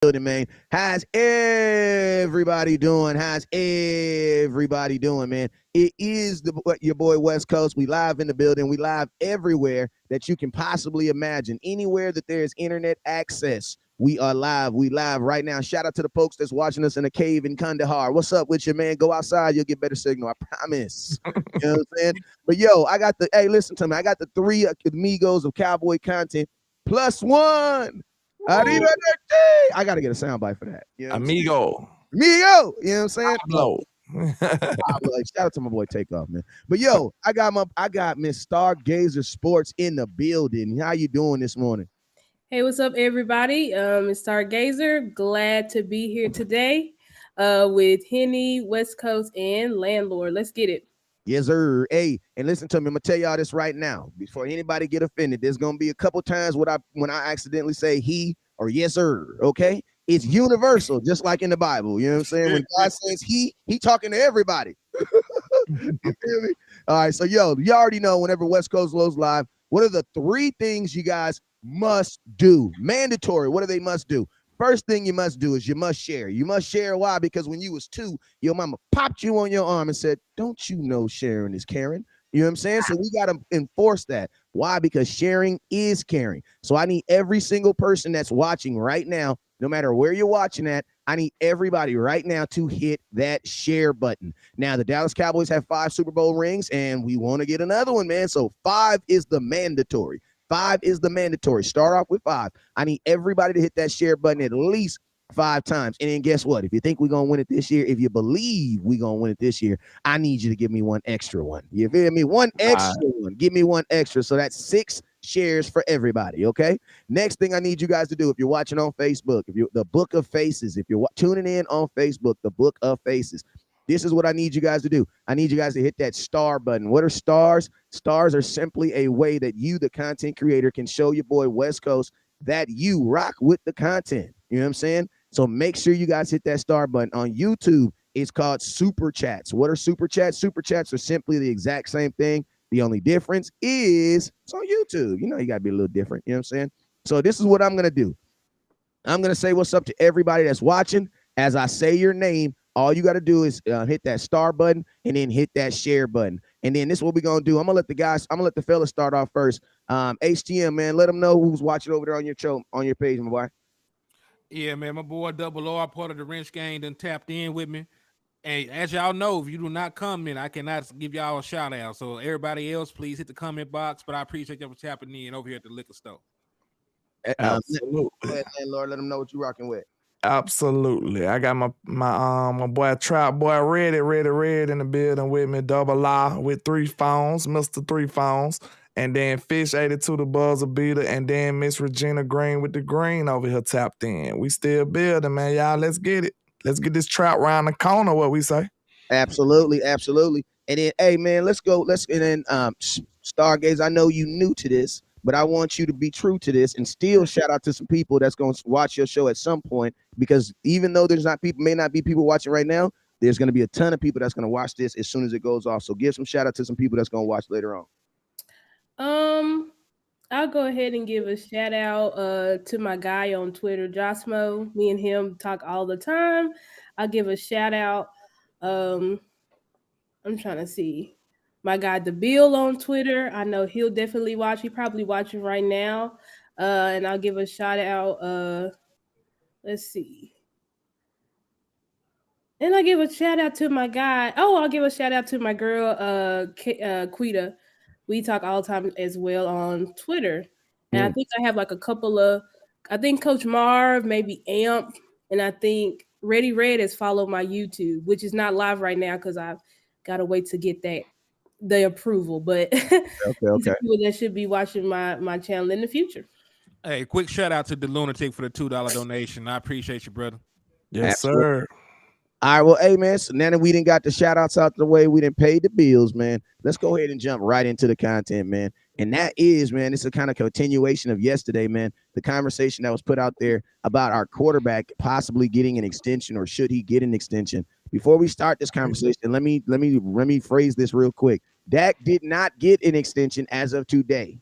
building, man. How's everybody doing? How's everybody doing, man? It is your boy West Coast. We live in the building. We live everywhere that you can possibly imagine. Anywhere that there is internet access, we are live. We live right now. Shout out to the folks that's watching us in a cave in Kandahar. What's up with you, man? Go outside. You'll get better signal. I promise. You know what I'm saying? But yo, hey, listen to me. I got the three amigos of cowboy content plus one. Arriba, I gotta get a soundbite for that. You know Amigo. Amigo. You know what I'm saying? Pablo. Shout out to my boy Takeoff, man. But yo, I got Miss Stargazer Sports in the building. How you doing this morning? Hey, what's up, everybody? It's Stargazer. Glad to be here today with Henny, West Coast, and Landlord. Let's get it. Yes, sir. Hey, and listen to me. I'm gonna tell y'all this right now before anybody get offended. There's gonna be a couple times when I accidentally say he or yes, sir. Okay, it's universal, just like in the Bible. You know what I'm saying? When God says he talking to everybody. You feel me? All right. So yo, you already know whenever West Coast goes live, what are the three things you guys must do? Mandatory. What do they must do? First thing you must do is you must share. You must share. Why? Because when you was 2, your mama popped you on your arm and said, don't you know sharing is caring? You know what I'm saying? So we got to enforce that. Why? Because sharing is caring. So I need every single person that's watching right now, no matter where you're watching at, I need everybody right now to hit that share button. Now, the Dallas Cowboys have 5 Super Bowl rings, and we want to get another one, man. So 5 is the mandatory. 5 is the mandatory. Start off with 5. I need everybody to hit that share button at least 5 times. And then guess what? If you think we're going to win it this year, if you believe we're going to win it this year, I need you to give me one extra one. You feel me? One extra one. Give me one extra. So that's 6 shares for everybody, okay? Next thing I need you guys to do, if you're watching on Facebook, if you're the Book of Faces, if you're tuning in on Facebook, the Book of Faces, this is what I need you guys to do. I need you guys to hit that star button. What are stars? Stars are simply a way that you, the content creator, can show your boy West Coast that you rock with the content. You know what I'm saying? So make sure you guys hit that star button. On YouTube, it's called Super Chats. What are Super Chats? Super Chats are simply the exact same thing. The only difference is it's on YouTube. You know, you got to be a little different. You know what I'm saying? So this is what I'm going to do. I'm going to say what's up to everybody that's watching. As I say your name, all you got to do is hit that star button and then hit that share button. And then this is what we're going to do. I'm going to let the fellas start off first. HTM, man, let them know who's watching over there on your show, on your page, my boy. Yeah, man, my boy Double R, part of the Wrench Gang, done tapped in with me. And as y'all know, if you do not comment, I cannot give y'all a shout out. So everybody else, please hit the comment box. But I appreciate y'all for tapping in over here at the liquor store. Absolutely. Go ahead, Lord, let them know what you're rocking with. Absolutely. I got my boy Trap Boy Red in the building with me. Double R with 3 phones, Mr. 3 phones. And then Fish 82 the buzzer beater. And then Miss Regina Green with the green over here tapped in. We still building, man. Y'all, let's get it. Let's get this trap round the corner, what we say. Absolutely, absolutely. And then, hey, man, let's go. And then Stargaze, I know you new to this, but I want you to be true to this and still shout out to some people that's going to watch your show at some point, because even though may not be people watching right now, there's going to be a ton of people that's going to watch this as soon as it goes off. So give some shout out to some people that's going to watch later on. I'll go ahead and give a shout out to my guy on Twitter, Josmo. Me and him talk all the time. I'll give a shout out. I'm trying to see. My guy, the Bill on Twitter. I know he'll definitely watch. He probably watching right now. And I'll give a shout out. Let's see. And I'll give a shout out to my guy. Oh, I'll give a shout out to my girl, Quita. We talk all the time as well on Twitter. And I think I have like a couple of, I think Coach Marv, maybe Amp, and I think Ready Red has followed my YouTube, which is not live right now because I've got to wait to get the approval. But okay. People that should be watching my channel in the future. Hey, quick shout out to the Lunatic for the $2 donation. I appreciate you, brother. Yes, Absolutely. sir. All right, well, hey, man, so now that we didn't got the shout-outs out the way, we didn't pay the bills, man, let's go ahead and jump right into the content, man. And that is, man, it's a kind of continuation of yesterday, man, the conversation that was put out there about our quarterback possibly getting an extension, or should he get an extension. Before we start this conversation, let me phrase this real quick. Dak did not get an extension as of today.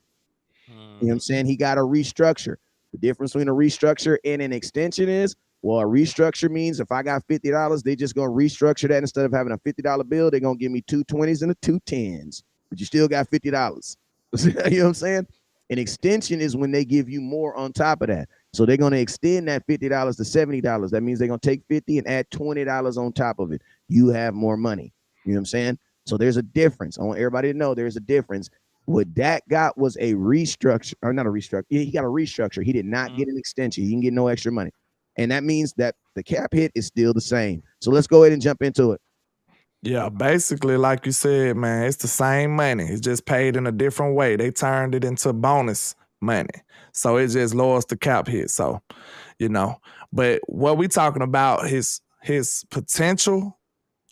You know what I'm saying? He got a restructure. The difference between a restructure and an extension is Well, a restructure means if I got $50, they just gonna restructure that. Instead of having a $50 bill, they're gonna give me 2 20s and a 2 10s, but you still got $50. You know what I'm saying? An extension is when they give you more on top of that. So they're gonna extend that $50 to $70. That means they're gonna take 50 and add $20 on top of it. You have more money. You know what I'm saying? So there's a difference. I want everybody to know there's a difference. What Dak got was a restructure, or not a restructure. He got a restructure. He did not get an extension. He didn't get no extra money. And that means that the cap hit is still the same. So let's go ahead and jump into it. Yeah, basically, like you said, man, it's the same money. It's just paid in a different way. They turned it into bonus money. So it just lowers the cap hit. So, but what we talking about his potential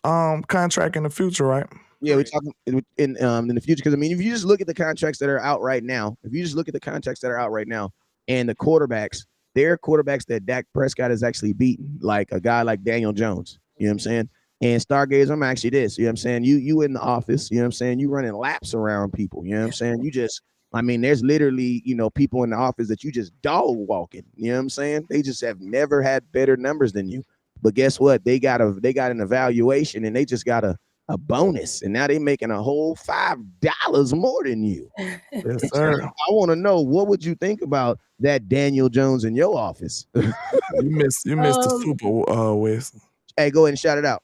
contract in the future, right? Yeah, we're talking in the future, because I mean, if you just look at the contracts that are out right now, and the quarterbacks, they're quarterbacks that Dak Prescott has actually beaten, like a guy like Daniel Jones. You know what I'm saying? And Stargazer, I'm actually this. You know what I'm saying? You in the office. You know what I'm saying? You running laps around people. You know what I'm saying? There's literally, people in the office that you just dog walking. You know what I'm saying? They just have never had better numbers than you. But guess what? They got an evaluation, and they just got a bonus, and now they making a whole $5 more than you. Yes, sir. I want to know, what would you think about that Daniel Jones in your office? You missed the super, West. Hey, go ahead and shout it out.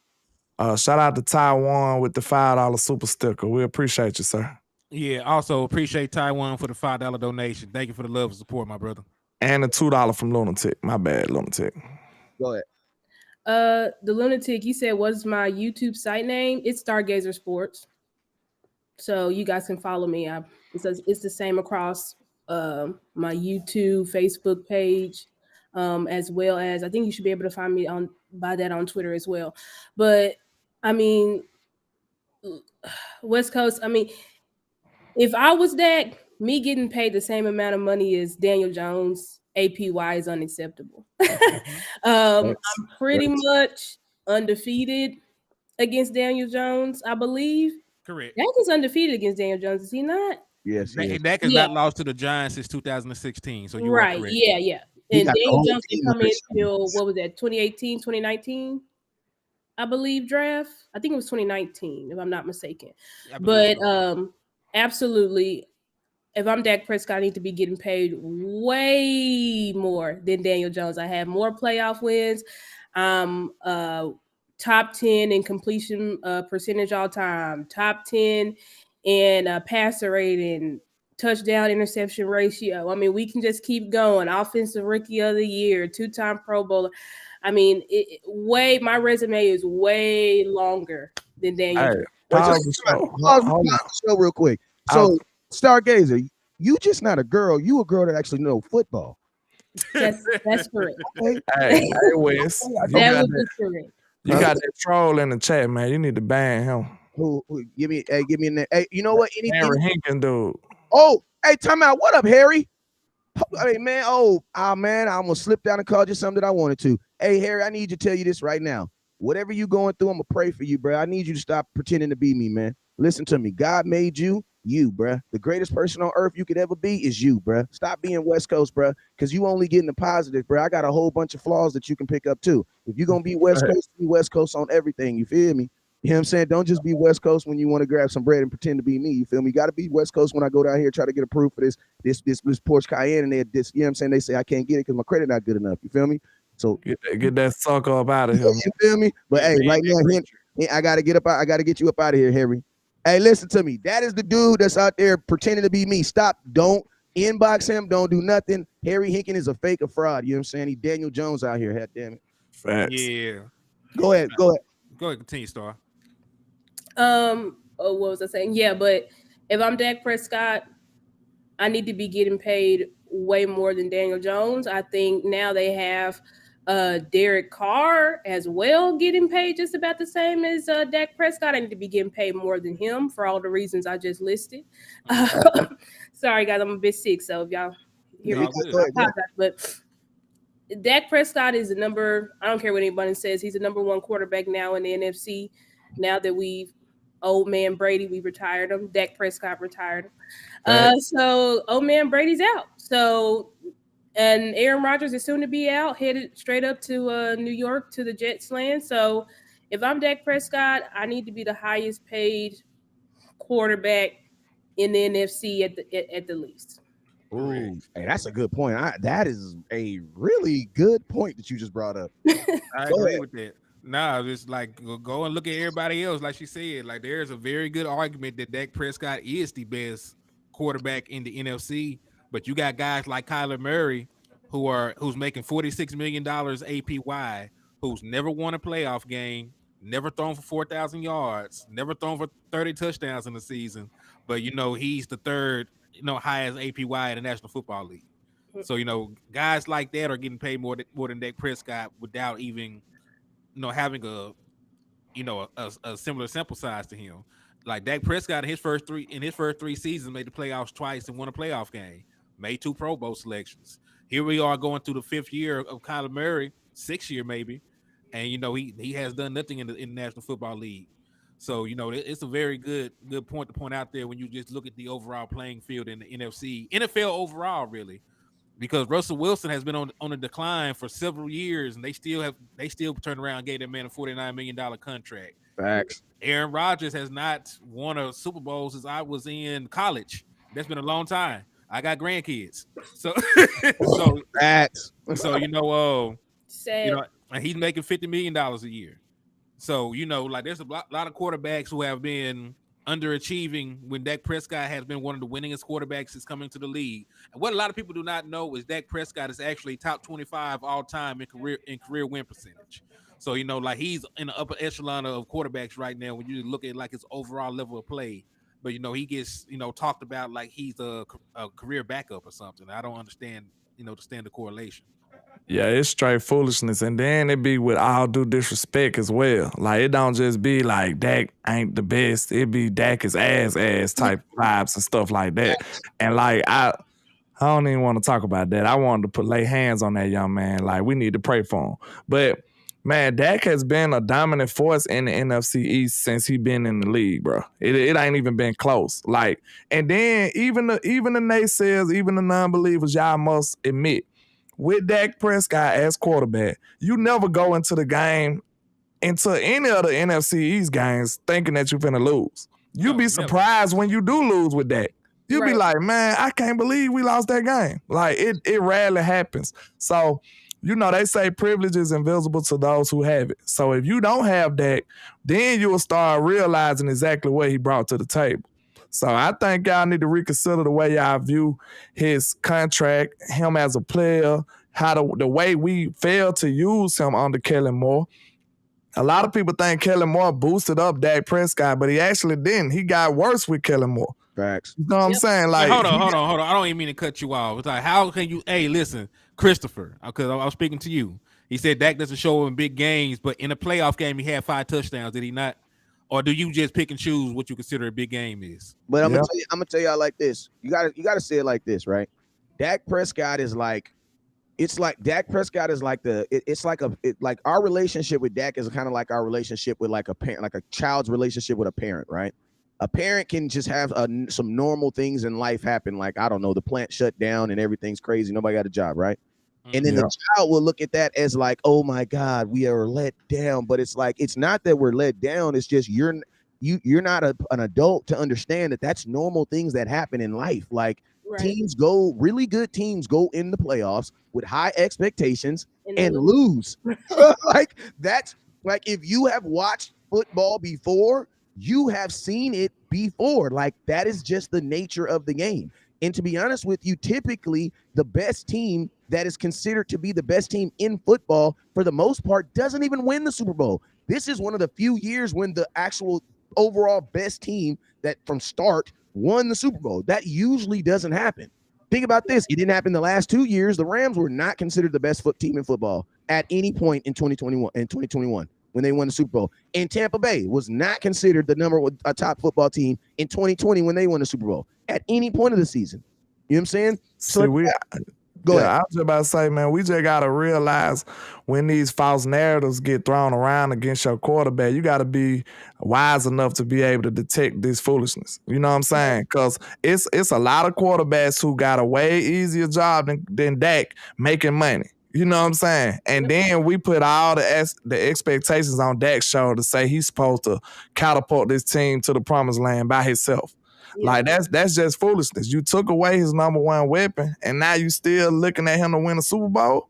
Shout out to Taiwan with the $5 super sticker. We appreciate you, sir. Yeah, also appreciate Taiwan for the $5 donation. Thank you for the love and support, my brother. And the $2 from Lunatic. My bad, Lunatic. Go ahead. The Lunatic, you said, what's my YouTube site name? It's Stargazer Sports. So you guys can follow me. It's the same across my YouTube, Facebook page, as well as I think you should be able to find me by that on Twitter as well. But I mean, West Coast. I mean, if I was Dak, me getting paid the same amount of money as Daniel Jones, APY is unacceptable. I'm pretty much undefeated against Daniel Jones, I believe. Correct. Dak is undefeated against Daniel Jones, is he not? Yes, Dak has not lost to the Giants since 2016. So you're right. Yeah. And Daniel Jones didn't come in until, what was that, 2018, 2019? I believe draft. I think it was 2019, if I'm not mistaken. But absolutely, if I'm Dak Prescott, I need to be getting paid way more than Daniel Jones. I have more playoff wins. Top 10 in completion percentage all time. Top 10 in passer rating, touchdown interception ratio. I mean, we can just keep going. Offensive Rookie of the Year, 2-time Pro Bowler. I mean, my resume is way longer than Daniel. Pause the show real quick. So, Stargazer, you just not a girl. You a girl that actually know football. That's correct. Hey, Wes. That would be correct. You got that troll in the chat, man. You need to ban him. Who give me a name. Hey, you know what? Anything. Harry Hinkin, dude. Oh, hey, time out. What up, Harry? Hey, man. Man, I almost slipped down and called you something that I wanted to. Hey, Harry, I need you to tell you this right now. Whatever you going through, I'm gonna pray for you, bro. I need you to stop pretending to be me, man. Listen to me. God made you, bro. The greatest person on earth you could ever be is you, bro. Stop being West Coast, bro, because you only getting the positive, bro. I got a whole bunch of flaws that you can pick up too. If you're gonna be West Coast, be West Coast on everything. You feel me? You know what I'm saying? Don't just be West Coast when you want to grab some bread and pretend to be me. You feel me? You got to be West Coast when I go down here try to get approved for this Porsche Cayenne, and you know what I'm saying? They say I can't get it because my credit not good enough. You feel me? So get that sucker up out of here. You feel me? But hey, right now, I gotta get up. I gotta get you up out of here, Harry. Hey, listen to me. That is the dude that's out there pretending to be me. Stop. Don't inbox him. Don't do nothing. Harry Hinkin is a fake, a fraud. You know what I'm saying? He Daniel Jones out here. Heck, damn it. Facts. Yeah. Go ahead. Continue, Star. What was I saying? Yeah, but if I'm Dak Prescott, I need to be getting paid way more than Daniel Jones. I think now they have Derek Carr as well getting paid just about the same as Dak Prescott. I need to be getting paid more than him for all the reasons I just listed. Sorry, guys, I'm a bit sick, so if y'all hear me, I apologize. But Dak Prescott is I don't care what anybody says, he's the number one quarterback now in the NFC. Now that old man Brady, we retired him. Dak Prescott retired him. So old man Brady's out. So And Aaron Rodgers is soon to be out, headed straight up to New York to the Jets land. So if I'm Dak Prescott, I need to be the highest paid quarterback in the NFC at the least. Ooh, hey, that's a good point. That is a really good point that you just brought up. I Go agree ahead. with that. Nah, just like go and look at everybody else. Like she said, like there's a very good argument that Dak Prescott is the best quarterback in the NFC. But you got guys like Kyler Murray who's making $46 million APY, who's never won a playoff game, never thrown for 4,000 yards, never thrown for 30 touchdowns in the season. But he's the third highest APY in the National Football League. So guys like that are getting paid more than Dak Prescott without even having a similar sample size to him. Like Dak Prescott in his first three seasons made the playoffs twice and won a playoff game, made 2 Pro Bowl selections. Here we are going through the 5th year of Kyler Murray, 6th year maybe, and he has done nothing in the National Football League. So it's a very good point to point out there when you just look at the overall playing field in the NFL overall, really. Because Russell Wilson has been on a decline for several years, and they still turned around and gave that man a $49 million contract. Facts. Aaron Rodgers has not won a Super Bowl since I was in college. That's been a long time. I got grandkids, so Facts. so Sad. and he's making $50 million a year. So like there's a lot of quarterbacks who have been underachieving when Dak Prescott has been one of the winningest quarterbacks that's coming to the league. And what a lot of people do not know is Dak Prescott is actually top 25 all time in career win percentage. So like he's in the upper echelon of quarterbacks right now when you look at like his overall level of play. But he gets talked about like he's a career backup or something. I don't understand the standard correlation. Yeah, it's straight foolishness. And then it be with all due disrespect as well. Like, it don't just be like Dak ain't the best. It be Dak is ass type vibes and stuff like that. And like, I don't even want to talk about that. I wanted to lay hands on that young man. Like, we need to pray for him. But man, Dak has been a dominant force in the NFC East since he been in the league, bro. It ain't even been close. Like, and then even the naysayers, even the non-believers, y'all must admit, with Dak Prescott as quarterback, you never go into the game, into any of the NFC East games, thinking that you're finna lose. You be surprised when you do lose with Dak. You be like, man, I can't believe we lost that game. Like, it rarely happens. So, they say privilege is invisible to those who have it. So if you don't have Dak, then you'll start realizing exactly what he brought to the table. So I think y'all need to reconsider the way y'all view his contract, him as a player, how the way we failed to use him under Kellen Moore. A lot of people think Kellen Moore boosted up Dak Prescott, but he actually didn't. He got worse with Kellen Moore. Facts. You know what I'm saying? Like, hold on. I don't even mean to cut you off. It's like, how can you? Hey, listen, Christopher, because I was speaking to you. He said Dak doesn't show in big games, but in a playoff game, he had 5 touchdowns. Did he not? Or do you just pick and choose what you consider a big game is? But I'm gonna tell y'all like this. You gotta say it like this, right? Dak Prescott is like, it's like Dak Prescott is like like our relationship with Dak is kind of like our relationship with like a parent, like a child's relationship with a parent, right? A parent can just have some normal things in life happen, like, I don't know, the plant shut down and everyth's crazy, nobody got a job, right? And then the child will look at that as like, oh my God, we are let down. But it's like, it's not that we're let down. It's just you're not an adult to understand that that's normal things that happen in life. Like really good teams go in the playoffs with high expectations and lose. Like, that's like, if you have watched football before, you have seen it before. Like, that is just the nature of the game. And to be honest with you, typically the best team that is considered to be the best team in football, for the most part, doesn't even win the Super Bowl. This is one of the few years when the actual overall best team that from start won the Super Bowl. That usually doesn't happen. Think about this. It didn't happen the last 2 years. The Rams were not considered the best team in football at any point in 2021 when they won the Super Bowl. And Tampa Bay was not considered a top football team in 2020 when they won the Super Bowl at any point of the season. You know what I'm saying? So Go ahead. I was just about to say, man, we just gotta realize when these false narratives get thrown around against your quarterback, you gotta be wise enough to be able to detect this foolishness. You know what I'm saying? Because it's a lot of quarterbacks who got a way easier job than Dak making money. You know what I'm saying? And then we put all the expectations on Dak's shoulder to say he's supposed to catapult this team to the promised land by himself. Like that's just foolishness. You took away his number one weapon, and now you still looking at him to win a Super Bowl.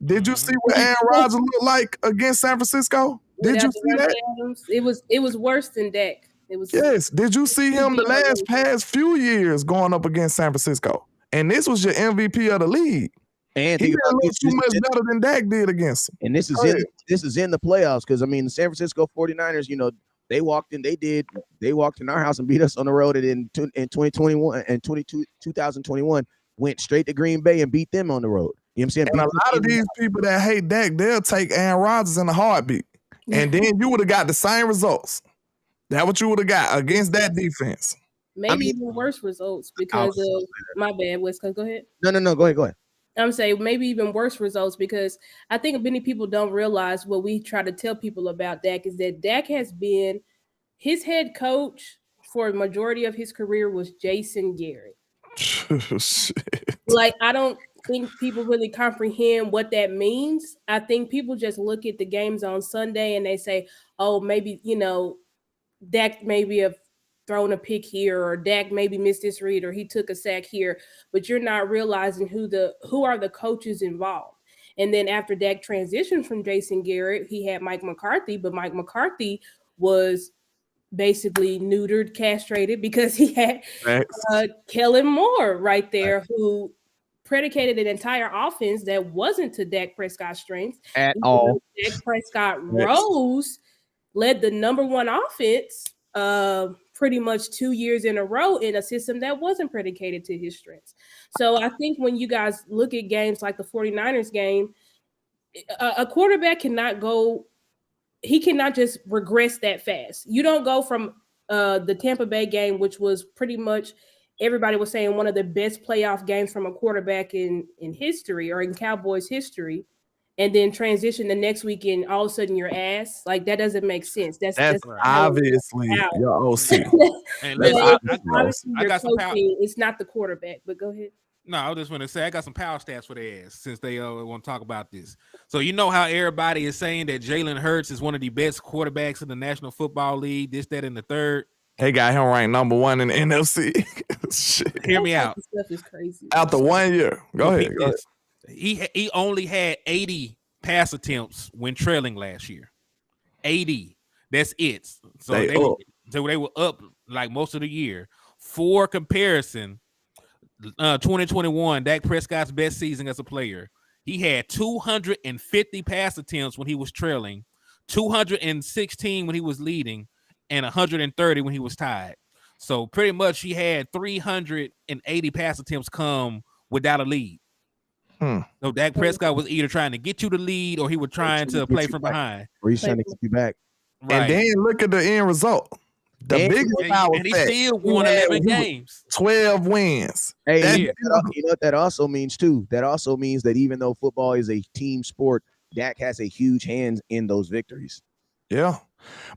Did you see what Aaron Rodgers looked like against San Francisco? Did you see that? Adams, it was worse than Dak. It was Yes. Did you see him the past few years going up against San Francisco? And this was your MVP of the league. And he didn't look too much better than Dak did against him. And this is in the playoffs because I mean the San Francisco 49ers, you know, they walked in our house and beat us on the road, and in 2021 and 2021 went straight to Green Bay and beat them on the road. You know what I'm saying? And a lot of these people that hate Dak, they'll take Aaron Rodgers in a heartbeat. And then you would have got the same results. That's what you would have got against that defense. Maybe even worse results because of my bad, West Coast. Go ahead. No, go ahead. I'm saying maybe even worse results because I think many people don't realize what we try to tell people about Dak is that Dak has been his head coach for a majority of his career was Jason Garrett. Like, I don't think people really comprehend what that means. I think people just look at the games on Sunday and they say, oh, maybe, you know, Dak maybe have thrown a pick here, or Dak maybe missed this read, or he took a sack here, but you're not realizing who are the coaches involved. And then after Dak transitioned from Jason Garrett, he had Mike McCarthy, but Mike McCarthy was basically neutered, castrated because he had Kellen Moore right there, who predicated an entire offense that wasn't to Dak Prescott's strengths at all. Dak Prescott rose, led the number one offense pretty much 2 years in a row in a system that wasn't predicated to his strengths. So I think when you guys look at games like the 49ers game, a quarterback cannot just regress that fast. You don't go from the Tampa Bay game, which was pretty much everybody was saying one of the best playoff games from a quarterback in history or in Cowboys history, and then transition the next weekend, all of a sudden your ass. Like, that doesn't make sense. That's obviously your OC. I got some power. It's not the quarterback, but go ahead. No, I just want to say I got some power stats for their ass since they want to talk about this. So you know how everybody is saying that Jalen Hurts is one of the best quarterbacks in the National Football League, this, that, and the third. They got him ranked number one in the NFC. Shit. Hear me out. This stuff is crazy. After 1 year. Go ahead. He only had 80 pass attempts when trailing last year. 80. That's it. So they were up like most of the year. For comparison, 2021, Dak Prescott's best season as a player, he had 250 pass attempts when he was trailing, 216 when he was leading, and 130 when he was tied. So pretty much he had 380 pass attempts come without a lead. So Dak Prescott was either trying to get you the lead or he was trying to play from behind. Or he's trying to keep you back. Right. And then look at the end result. The biggest power and he still won 11 games. 12 wins. Hey, you know what that also means too? That also means that even though football is a team sport, Dak has a huge hand in those victories. Yeah.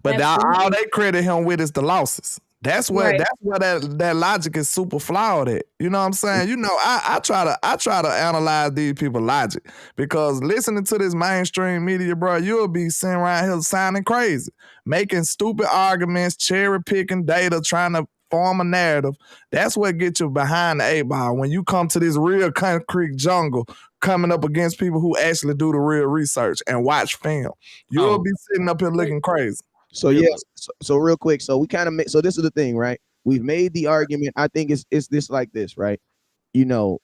But all they credit him with is the losses. That's where that logic is super flawed at. You know what I'm saying? You know, I try to analyze these people's logic, because listening to this mainstream media, bro, you'll be sitting around here sounding crazy, making stupid arguments, cherry picking data, trying to form a narrative. That's what gets you behind the 8-ball when you come to this real concrete jungle, coming up against people who actually do the real research and watch film. You'll be sitting up here looking crazy. So so real quick, so we kind of so this is the thing, right? We've made the argument. I think it's this like this, right? You know,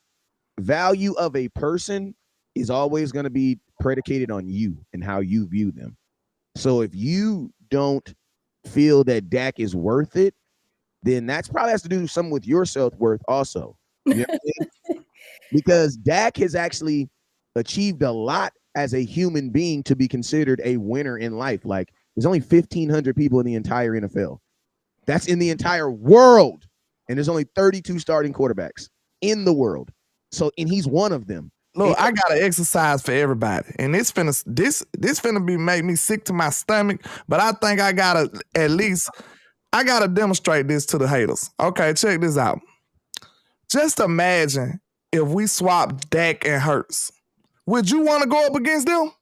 value of a person is always going to be predicated on you and how you view them. So if you don't feel that Dak is worth it, then that's probably has to do something with your self-worth also. You know what I mean? Because Dak has actually achieved a lot as a human being to be considered a winner in life. Like, there's only 1,500 people in the entire NFL. That's in the entire world. And there's only 32 starting quarterbacks in the world. So, and he's one of them. Look, I got an exercise for everybody, and this finna be make me sick to my stomach. But I think I gotta demonstrate this to the haters. Okay, check this out. Just imagine if we swap Dak and Hurts. Would you want to go up against them?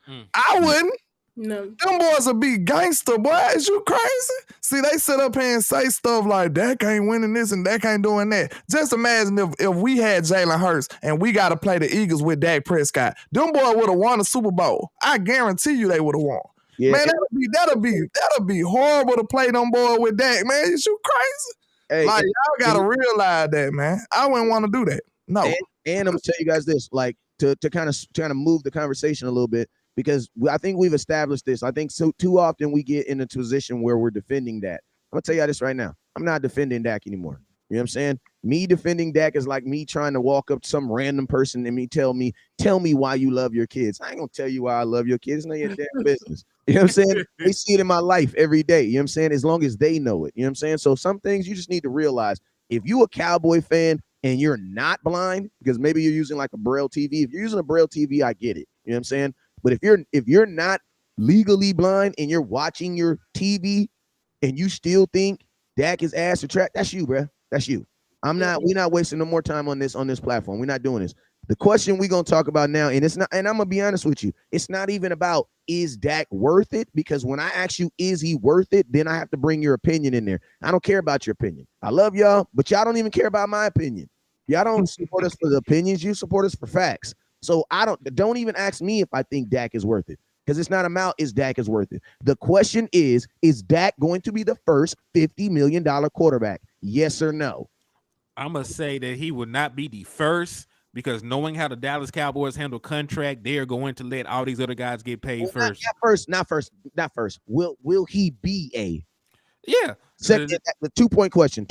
I wouldn't. No. Them boys would be gangster, boy. Is you crazy? See, they sit up here and say stuff like, Dak ain't winning this and Dak ain't doing that. Just imagine if we had Jalen Hurts and we got to play the Eagles with Dak Prescott. Them boys would have won the Super Bowl. I guarantee you they would have won. Yeah. Man, that'll be horrible to play them boys with Dak, man. Is you crazy? Hey, like, y'all got to realize that, man. I wouldn't want to do that. No. And I'm going to tell you guys this, like, to kind of move the conversation a little bit, because I think we've established this. I think too often we get in a position where we're defending Dak. I'm going to tell you this right now. I'm not defending Dak anymore. You know what I'm saying? Me defending Dak is like me trying to walk up to some random person and tell me why you love your kids. I ain't going to tell you why I love your kids. It's not your damn business. You know what I'm saying? They see it in my life every day. You know what I'm saying? As long as they know it. You know what I'm saying? So some things you just need to realize. If you a Cowboy fan and you're not blind, because maybe you're using like a Braille TV. If you're using a Braille TV, I get it. You know what I'm saying? But if you're not legally blind and you're watching your TV and you still think Dak is ass or trash, that's you, bro. That's you. We're not wasting no more time on this platform. We're not doing this. The question we're gonna talk about now, and I'm gonna be honest with you, it's not even about is Dak worth it? Because when I ask you, is he worth it? Then I have to bring your opinion in there. I don't care about your opinion. I love y'all, but y'all don't even care about my opinion. Y'all don't support us for the opinions. You support us for facts. So don't even ask me if I think Dak is worth it, because it's not about is Dak is worth it. The question is Dak going to be the first $50 million quarterback? Yes or no? I'm going to say that he would not be the first, because knowing how the Dallas Cowboys handle contract, they are going to let all these other guys get paid first. Not first. Will he be a? Yeah. Second, the 2-point question.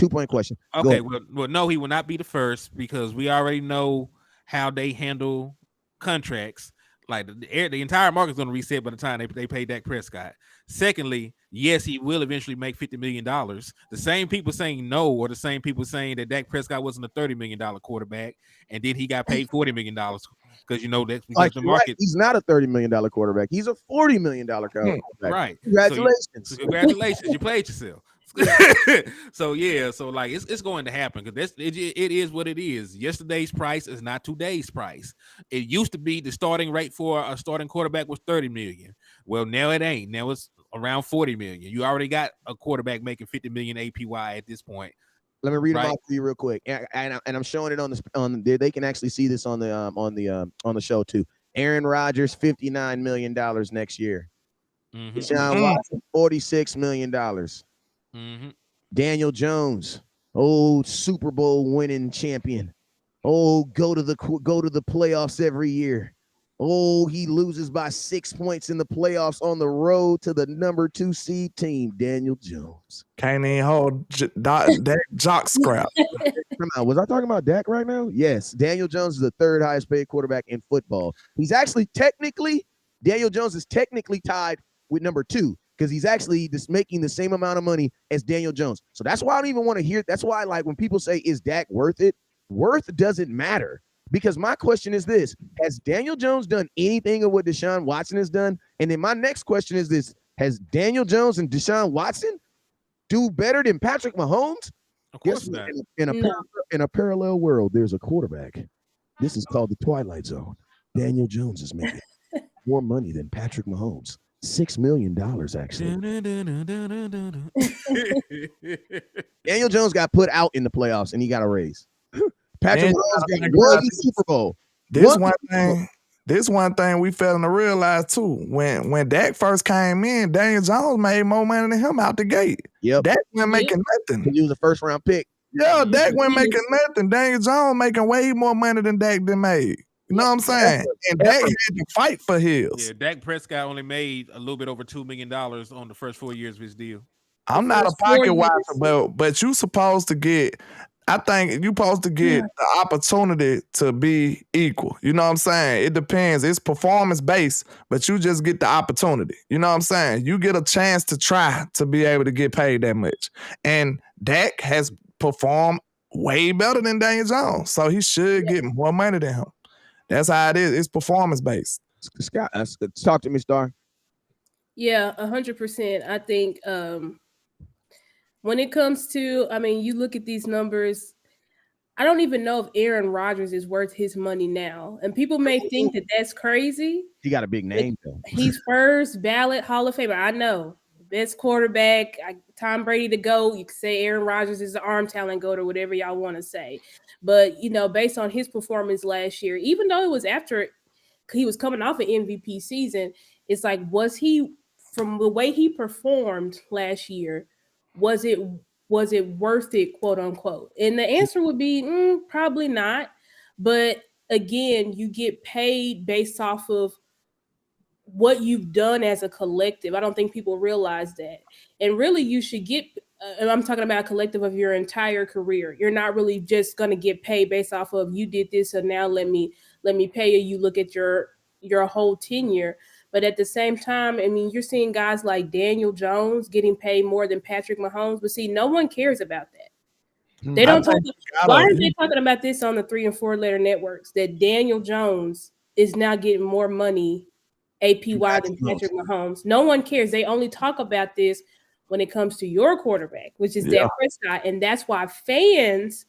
Okay. Well, no, he will not be the first, because we already know how they handle contracts. Like the entire market's going to reset by the time they pay Dak Prescott. Secondly, yes, he will eventually make $50 million. The same people saying no are the same people saying that Dak Prescott wasn't a $30 million quarterback, and then he got paid $40 million, because that's because the market. Right. He's not a $30 million quarterback. He's a $40 million quarterback. Right. Congratulations. Congratulations. You played yourself. So like it's going to happen, because it is what it is. Yesterday's price is not today's price. It used to be the starting rate for a starting quarterback was $30 million. Well, now it ain't. Now it's around $40 million. You already got a quarterback making $50 million APY at this point. Let me read them off for you real quick, and I'm showing it on they can actually see this on the show too. Aaron Rodgers, $59 million next year. Deshaun Watson, $46 million. Daniel Jones, old Super Bowl winning champion. Oh, go to the playoffs every year. Oh, he loses by 6 points in the playoffs on the road to the number 2 seed team. Daniel Jones can't even hold that jock scrap. Come on, was I talking about Dak right now? Yes, Daniel Jones is the 3rd highest paid quarterback in football. Daniel Jones is technically tied with number 2, because he's actually just making the same amount of money as Daniel Jones. So that's why I don't even want to hear. That's why, like, when people say, is Dak worth it? Worth doesn't matter, because my question is this: has Daniel Jones done anything of what Deshaun Watson has done? And then my next question is this: has Daniel Jones and Deshaun Watson do better than Patrick Mahomes? Of course not. In a parallel world, there's a quarterback. This is called the Twilight Zone. Daniel Jones is making more money than Patrick Mahomes. $6 million, actually. Daniel Jones got put out in the playoffs and he got a raise. Patrick Mahomes got one Super Bowl. This one thing we failing to realize too. When Dak first came in, Daniel Jones made more money than him out the gate. Yep. Dak wasn't making nothing. He was a 1st round pick. Yeah, Dak wasn't making nothing. Daniel Jones making way more money than Dak did made. You know what I'm saying? And Dak had to fight for his. Yeah, Dak Prescott only made a little bit over $2 million on the first 4 years of his deal. I'm not a pocket watcher, but you supposed to get. I think you're supposed to get the opportunity to be equal. You know what I'm saying? It depends. It's performance based, but you just get the opportunity. You know what I'm saying? You get a chance to try to be able to get paid that much. And Dak has performed way better than Daniel Jones. So he should get more money than him. That's how it is. It's performance-based. Scott, talk to me, Star. Yeah, 100%. I think when it comes to, I mean, you look at these numbers, I don't even know if Aaron Rodgers is worth his money now. And people may think that that's crazy. He got a big name, though. He's first ballot Hall of Famer. I know. Best quarterback, Tom Brady to go. You can say Aaron Rodgers is the arm talent goat or whatever y'all want to say. But, you know, based on his performance last year, even though it was after he was coming off an MVP season, it's like, was he, from the way he performed last year, was it worth it, quote unquote? And the answer would be probably not. But again, you get paid based off of what you've done as a collective. I don't think people realize that. And really, you should get, I'm talking about a collective of your entire career. You're not really just going to get paid based off of you did this, so now let me pay you. You look at your whole tenure. But at the same time, I mean, you're seeing guys like Daniel Jones getting paid more than Patrick Mahomes. But see, no one cares about that. They don't talk. Why aren't they talking about this on the 3 and 4 letter networks? That Daniel Jones is now getting more money APY than Patrick Mahomes. No one cares. They only talk about this when it comes to your quarterback, which is Dak Prescott. And that's why fans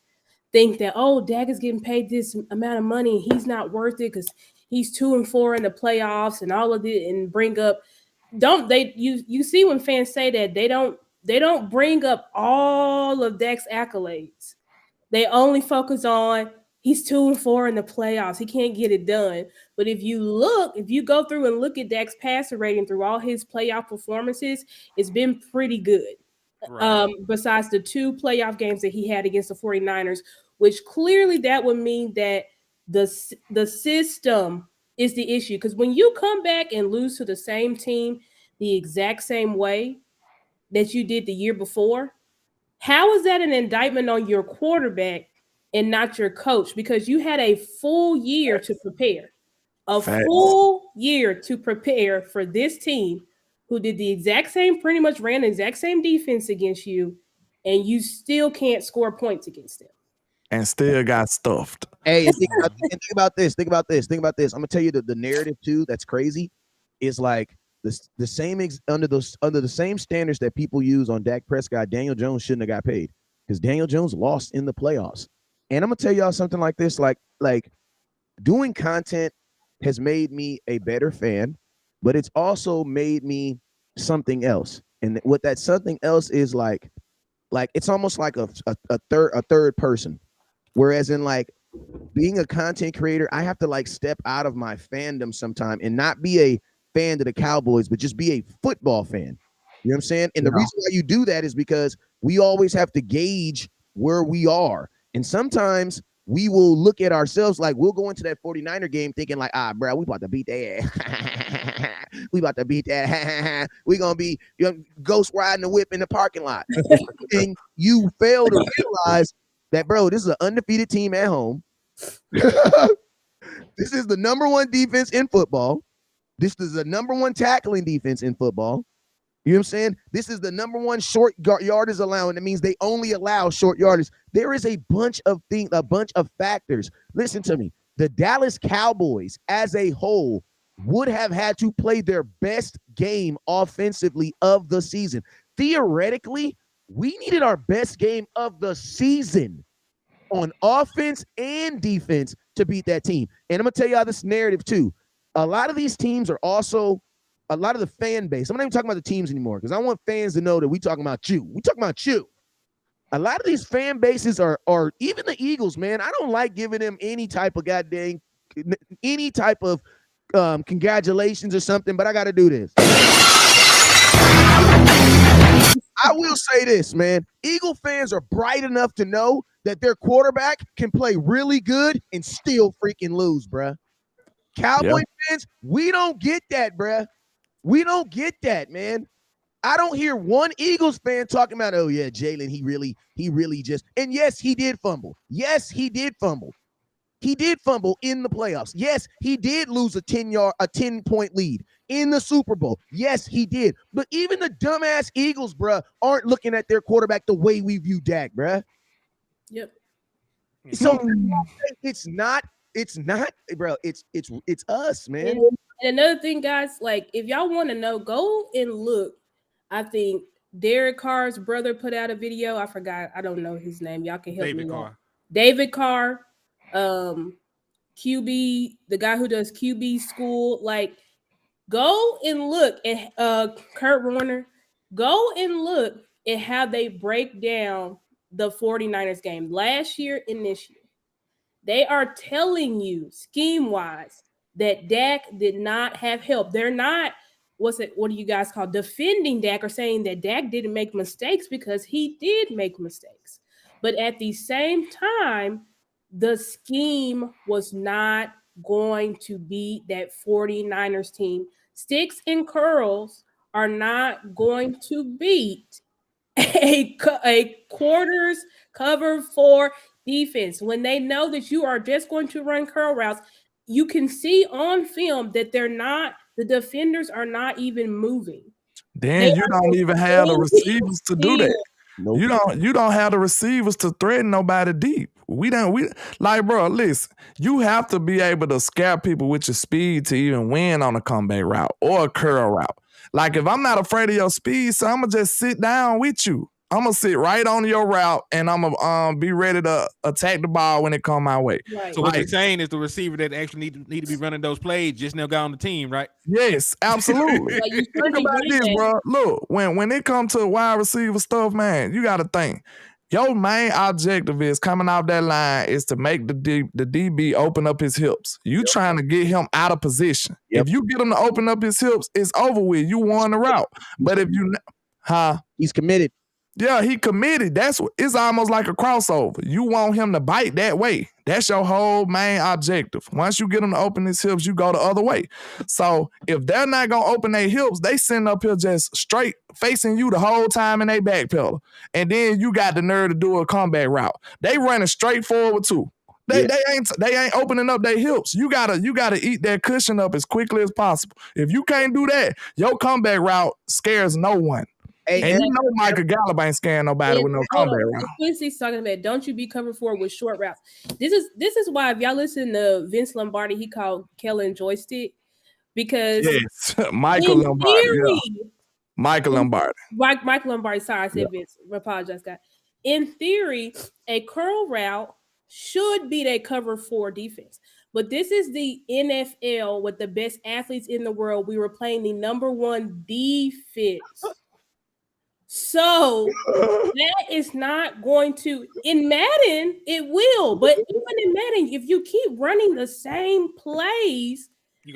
think that, oh, Dak is getting paid this amount of money and he's not worth it because he's 2 and 4 in the playoffs and all of it, and bring up you see when fans say that they don't bring up all of Dak's accolades. They only focus on he's 2 and 4 in the playoffs. He can't get it done. But if you go through and look at Dak's passer rating through all his playoff performances, it's been pretty good. Right. Besides the 2 playoff games that he had against the 49ers, which clearly that would mean that the system is the issue. Because when you come back and lose to the same team the exact same way that you did the year before, how is that an indictment on your quarterback and not your coach? Because you had a full year to prepare, full year to prepare for this team who did the exact same, pretty much ran the exact same defense against you, and you still can't score points against them. And still got stuffed. Hey, and think about this. I'm gonna tell you the narrative too. That's crazy. Is like the same under the same standards that people use on Dak Prescott. Daniel Jones shouldn't have got paid because Daniel Jones lost in the playoffs. And I'm gonna tell y'all something like this. Like doing content has made me a better fan, but it's also made me something else. And what that something else is like it's almost like a third person. Whereas in like being a content creator, I have to like step out of my fandom sometime and not be a fan of the Cowboys, but just be a football fan. You know what I'm saying? And the reason why you do that is because we always have to gauge where we are. And sometimes we will look at ourselves like we'll go into that 49er game thinking like, bro, we about to beat that. We about to beat that. We gonna be ghost riding the whip in the parking lot. And you fail to realize that, bro, this is an undefeated team at home. This is the number 1 defense in football. This is the number 1 tackling defense in football. You know what I'm saying? This is the number 1 short yardage allowing. That means they only allow short yardage. There is a bunch of factors. Listen to me. The Dallas Cowboys as a whole would have had to play their best game offensively of the season. Theoretically, we needed our best game of the season on offense and defense to beat that team. And I'm going to tell y'all this narrative too. A lot of these teams are also, a lot of the fan base, I'm not even talking about the teams anymore because I want fans to know that we talking about you. We talking about you. A lot of these fan bases are even the Eagles, man. I don't like giving them any type of congratulations or something, but I got to do this. I will say this, man. Eagle fans are bright enough to know that their quarterback can play really good and still freaking lose, bruh. Cowboy fans, we don't get that, bruh. We don't get that, man. I don't hear one Eagles fan talking about, oh yeah, Jalen, he really just, and yes, he did fumble. Yes, he did fumble. He did fumble in the playoffs. Yes, he did lose a 10-point lead in the Super Bowl. Yes, he did. But even the dumbass Eagles, bruh, aren't looking at their quarterback the way we view Dak, bruh. Yep. So it's not, bro. It's us, man. And another thing, guys, like if y'all want to know, go and look. I think Derek Carr's brother put out a video. I forgot. I don't know his name. Y'all can help David me out. Carr. David Carr, QB, the guy who does QB school. Like, go and look at Kurt Warner. Go and look at how they break down the 49ers game last year and this year. They are telling you scheme wise that Dak did not have help. They're not, what do you guys call defending Dak or saying that Dak didn't make mistakes, because he did make mistakes. But at the same time, the scheme was not going to beat that 49ers team. Sticks and curls are not going to beat a quarters cover 4 defense. When they know that you are just going to run curl routes, you can see on film that the defenders are not even moving. Then you don't even have the receivers to do that. Nope. You don't have the receivers to threaten nobody deep. We like, bro, listen, you have to be able to scare people with your speed to even win on a comeback route or a curl route. Like, if I'm not afraid of your speed, so I'm gonna just sit down with you. I'm gonna sit right on your route, and I'm gonna be ready to attack the ball when it come my way. Right. So what you're saying is the receiver that actually need to be running those plays just now got on the team, right? Yes, absolutely. Like, you Think shouldn't about be this, doing bro. Look, when it comes to wide receiver stuff, man, you got to think. Your main objective is coming off that line is to make the DB open up his hips. You trying to get him out of position. Yep. If you get him to open up his hips, it's over with. You won the route. But if you, he's committed. Yeah, he committed. It's almost like a crossover. You want him to bite that way. That's your whole main objective. Once you get him to open his hips, you go the other way. So if they're not gonna open their hips, they sitting up here just straight facing you the whole time in their back pedal. And then you got the nerve to do a comeback route. They running straight forward too. They ain't opening up their hips. You gotta eat that cushion up as quickly as possible. If you can't do that, your comeback route scares no one. Hey, and you know Michael Gallup ain't scaring nobody with no comeback route. Quincy's talking about, don't you be covered for with short routes. This is why, if y'all listen to Vince Lombardi, he called Kellen joystick, because Michael Lombardi. Theory, Michael Lombardi. Michael Lombardi. Sorry, I said Vince. I apologize, guys. In theory, a curl route should beat a cover 4 defense. But this is the NFL with the best athletes in the world. We were playing the number 1 defense. So that is not going to, in Madden, it will. But even in Madden, if you keep running the same plays,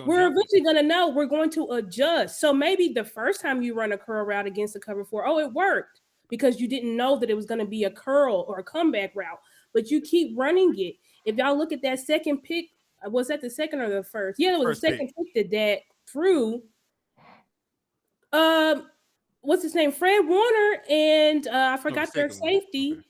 we're eventually going to know we're going to adjust. So maybe the first time you run a curl route against a cover 4, it worked because you didn't know that it was going to be a curl or a comeback route. But you keep running it. If y'all look at that second pick, was that the second or the first? Yeah, it was the second pick that threw. What's his name? Fred Warner and I forgot their safety. Okay.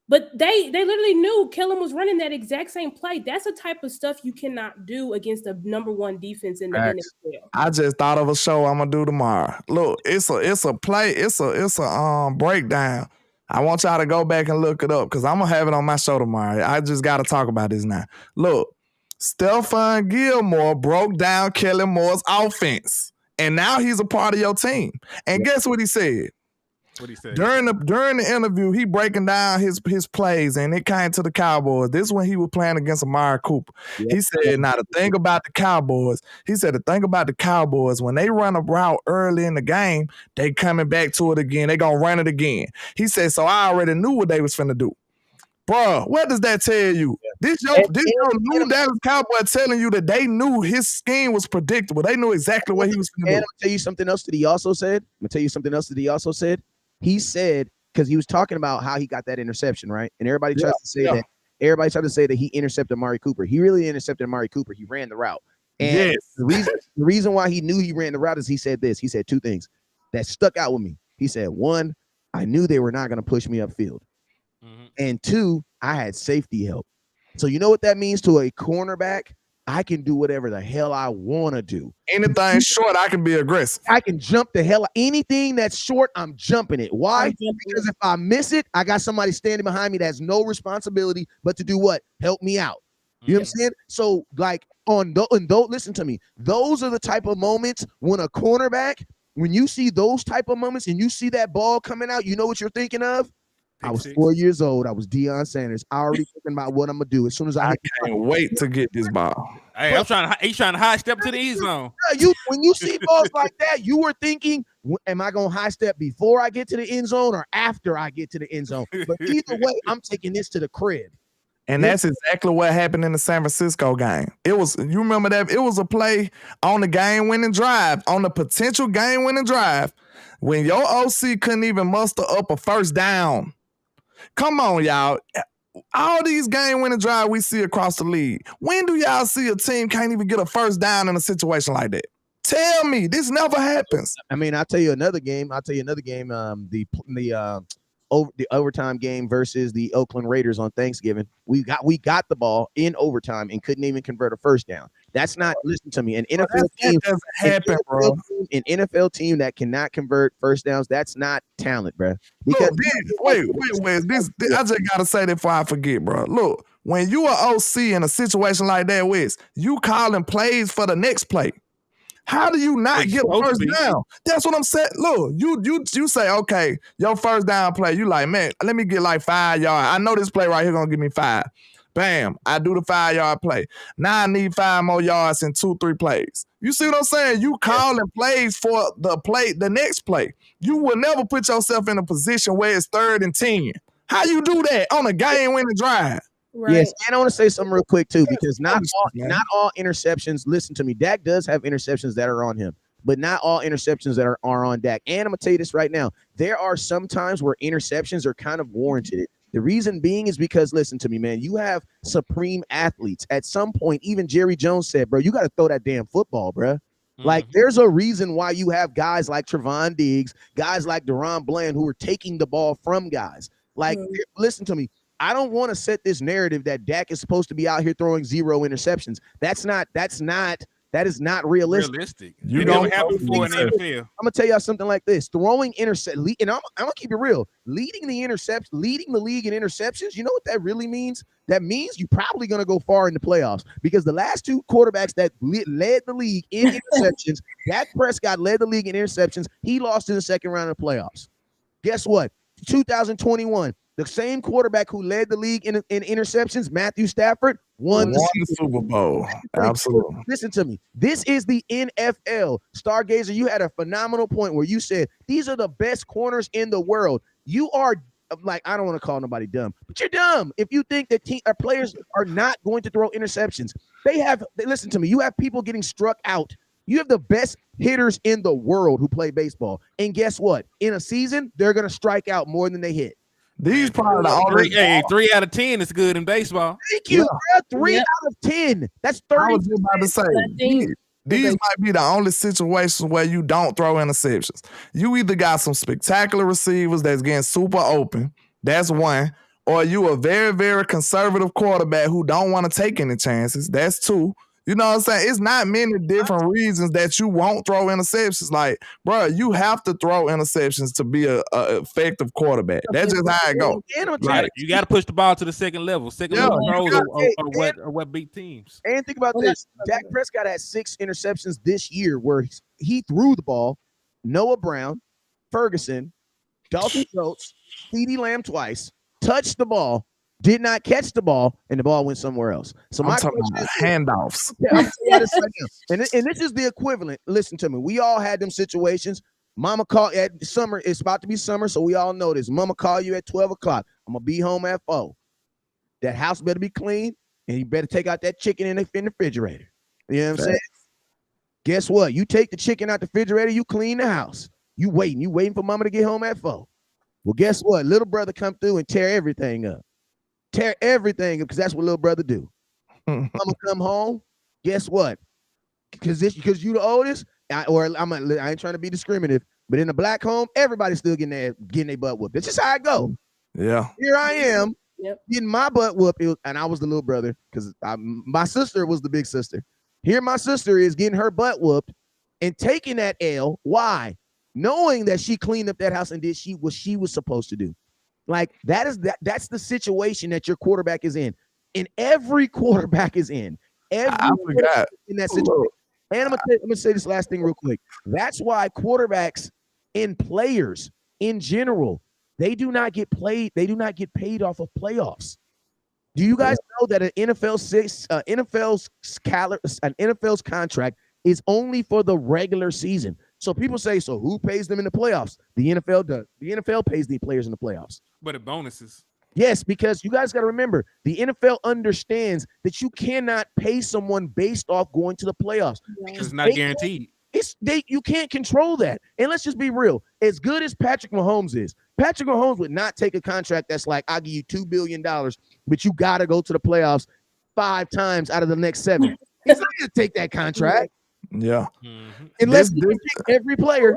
But they literally knew Kellen was running that exact same play. That's the type of stuff you cannot do against the number 1 defense in the NFL. I just thought of a show I'm gonna do tomorrow. Look, it's a play, it's a breakdown. I want y'all to go back and look it up because I'm gonna have it on my show tomorrow. I just gotta talk about this now. Look, Stephon Gilmore broke down Kellen Moore's offense. And now he's a part of your team. And guess what he said? What he said? During the interview, he breaking down his plays, and it came to the Cowboys. This is when he was playing against Amari Cooper. Yep. He said, now the thing about the Cowboys, when they run a route early in the game, they coming back to it again. They gonna run it again. He said, so I already knew what they was finna do. Bro, what does that tell you? This your new Dallas Cowboy telling you that they knew his scheme was predictable. They knew exactly what he was going to do. And I'll tell you something else that he also said. He said, because he was talking about how he got that interception, right? And everybody tries to say that he intercepted Amari Cooper. He really intercepted Amari Cooper. He ran the route. And the reason why he knew he ran the route is he said this. He said 2 things that stuck out with me. He said, 1, I knew they were not going to push me upfield. And 2, I had safety help. So you know what that means to a cornerback? I can do whatever the hell I want to do. Anything short, I can be aggressive. I can jump the hell. Anything that's short, I'm jumping it. Why? Because if I miss it, I got somebody standing behind me that has no responsibility but to do what? Help me out. You know what I'm saying? So, like, listen to me. Those are the type of moments when a cornerback, when you see those type of moments and you see that ball coming out, you know what you're thinking of? I was 4 years old. I was Deion Sanders. I already thinking about what I'm gonna do as soon as I can't wait to get this ball. Hey, he's trying to high step to the end zone. When you see balls like that, you were thinking, am I gonna high step before I get to the end zone or after I get to the end zone? But either way, I'm taking this to the crib. And that's exactly what happened in the San Francisco game. You remember that? It was a play on the game-winning drive, on the potential game-winning drive, when your OC couldn't even muster up a first down. Come on, y'all. All these game-winning drives we see across the league. When do y'all see a team can't even get a first down in a situation like that? Tell me, this never happens. I mean, I'll tell you another game. The overtime game versus the Oakland Raiders on Thanksgiving. We got the ball in overtime and couldn't even convert a first down. That's not, listen to me, an NFL team doesn't happen, bro. An NFL team that cannot convert first downs, that's not talent, bro. Because wait, this I just gotta say that before I forget, bro. Look, when you are OC in a situation like that, Wes, you calling plays for the next play. How do you not get a first down? That's what I'm saying. Look, you say, okay, your first down play, you like, man, let me get like 5 yards. I know this play right here gonna give me 5. Bam, I do the 5-yard play. Now I need 5 more yards in 2-3 plays. You see what I'm saying? You calling plays for the next play. You will never put yourself in a position where it's 3rd and 10. How you do that on a game-winning drive? Right. Yes, and I want to say something real quick too, because not all interceptions. Listen to me, Dak does have interceptions that are on him, but not all interceptions that are on Dak. And I'm gonna tell you this right now: there are some times where interceptions are kind of warranted. The reason being is because, listen to me, man, you have supreme athletes. At some point, even Jerry Jones said, "Bro, you got to throw that damn football, bro." Like, there's a reason why you have guys like Trevon Diggs, guys like Deron Bland, who are taking the ball from guys. Like, listen to me. I don't want to set this narrative that Dak is supposed to be out here throwing 0 interceptions. That is not realistic. You don't have before in the NFL. I'm gonna tell y'all something like this: throwing and I'm gonna keep it real. Leading the league in interceptions. You know what that really means? That means you're probably gonna go far in the playoffs, because the last 2 quarterbacks that led the league in interceptions, Dak Prescott led the league in interceptions. He lost in the second round of the playoffs. Guess what? 2021. The same quarterback who led the league in interceptions, Matthew Stafford, won the Super Bowl. Absolutely. Listen to me. This is the NFL. Stargazer, you had a phenomenal point where you said these are the best corners in the world. You are, like, I don't want to call nobody dumb, but you're dumb if you think that players are not going to throw interceptions. Listen to me. You have people getting struck out. You have the best hitters in the world who play baseball. And guess what? In a season, they're going to strike out more than they hit. These probably the only 3 out of 10 is good in baseball. Thank you, bro. 3 out of 10. That's 30. I was just about to say, these might be the only situations where you don't throw interceptions. You either got some spectacular receivers that's getting super open. That's one. Or you a very, very conservative quarterback who don't want to take any chances. That's 2. You know what I'm saying? It's not many different reasons that you won't throw interceptions. Like, bro, you have to throw interceptions to be a effective quarterback. That's just how it goes. Like, you got to push the ball to the second level. Level throws are what beat teams. And think about this. Dak Prescott had 6 interceptions this year where he threw the ball. Noah Brown, Ferguson, Dalton Schultz, CeeDee Lamb twice, touched the ball, did not catch the ball, and the ball went somewhere else. So I'm talking about handoffs. And this is the equivalent. Listen to me. We all had them situations. Mama called at summer. It's about to be summer, so we all know this. Mama call you at 12 o'clock. I'm going to be home at 4. That house better be clean, and you better take out that chicken in the refrigerator. You know what I'm saying? Guess what? You take the chicken out the refrigerator, you clean the house. You waiting for mama to get home at 4. Well, guess what? Little brother come through and tear everything up. Because that's what little brother do. Mama come home. Guess what? Because you the oldest. I ain't trying to be discriminative, but in a black home, everybody's still getting their butt whooped. It's just how I go. Yeah. Here I am. Yep. Getting my butt whooped, and I was the little brother because my sister was the big sister. Here, my sister is getting her butt whooped and taking that L. Why? Knowing that she cleaned up that house and did what she was supposed to do. Like that's the situation that your quarterback is in. And every quarterback is in. I Every forgot. in that situation. And I'm gonna say this last thing real quick. That's why quarterbacks and players in general, they do not get paid off of playoffs. Do you guys know that an NFL's contract is only for the regular season? So people say, so who pays them in the playoffs? The NFL does. The NFL pays the players in the playoffs. But the bonuses. Yes, because you guys got to remember, the NFL understands that you cannot pay someone based off going to the playoffs. It's not guaranteed. You can't control that. And let's just be real. As good as Patrick Mahomes is, Patrick Mahomes would not take a contract that's like, I'll give you $2 billion, but you got to go to the playoffs 5 times out of the next 7. He's not going to take that contract. Yeah. Unless you pick every player.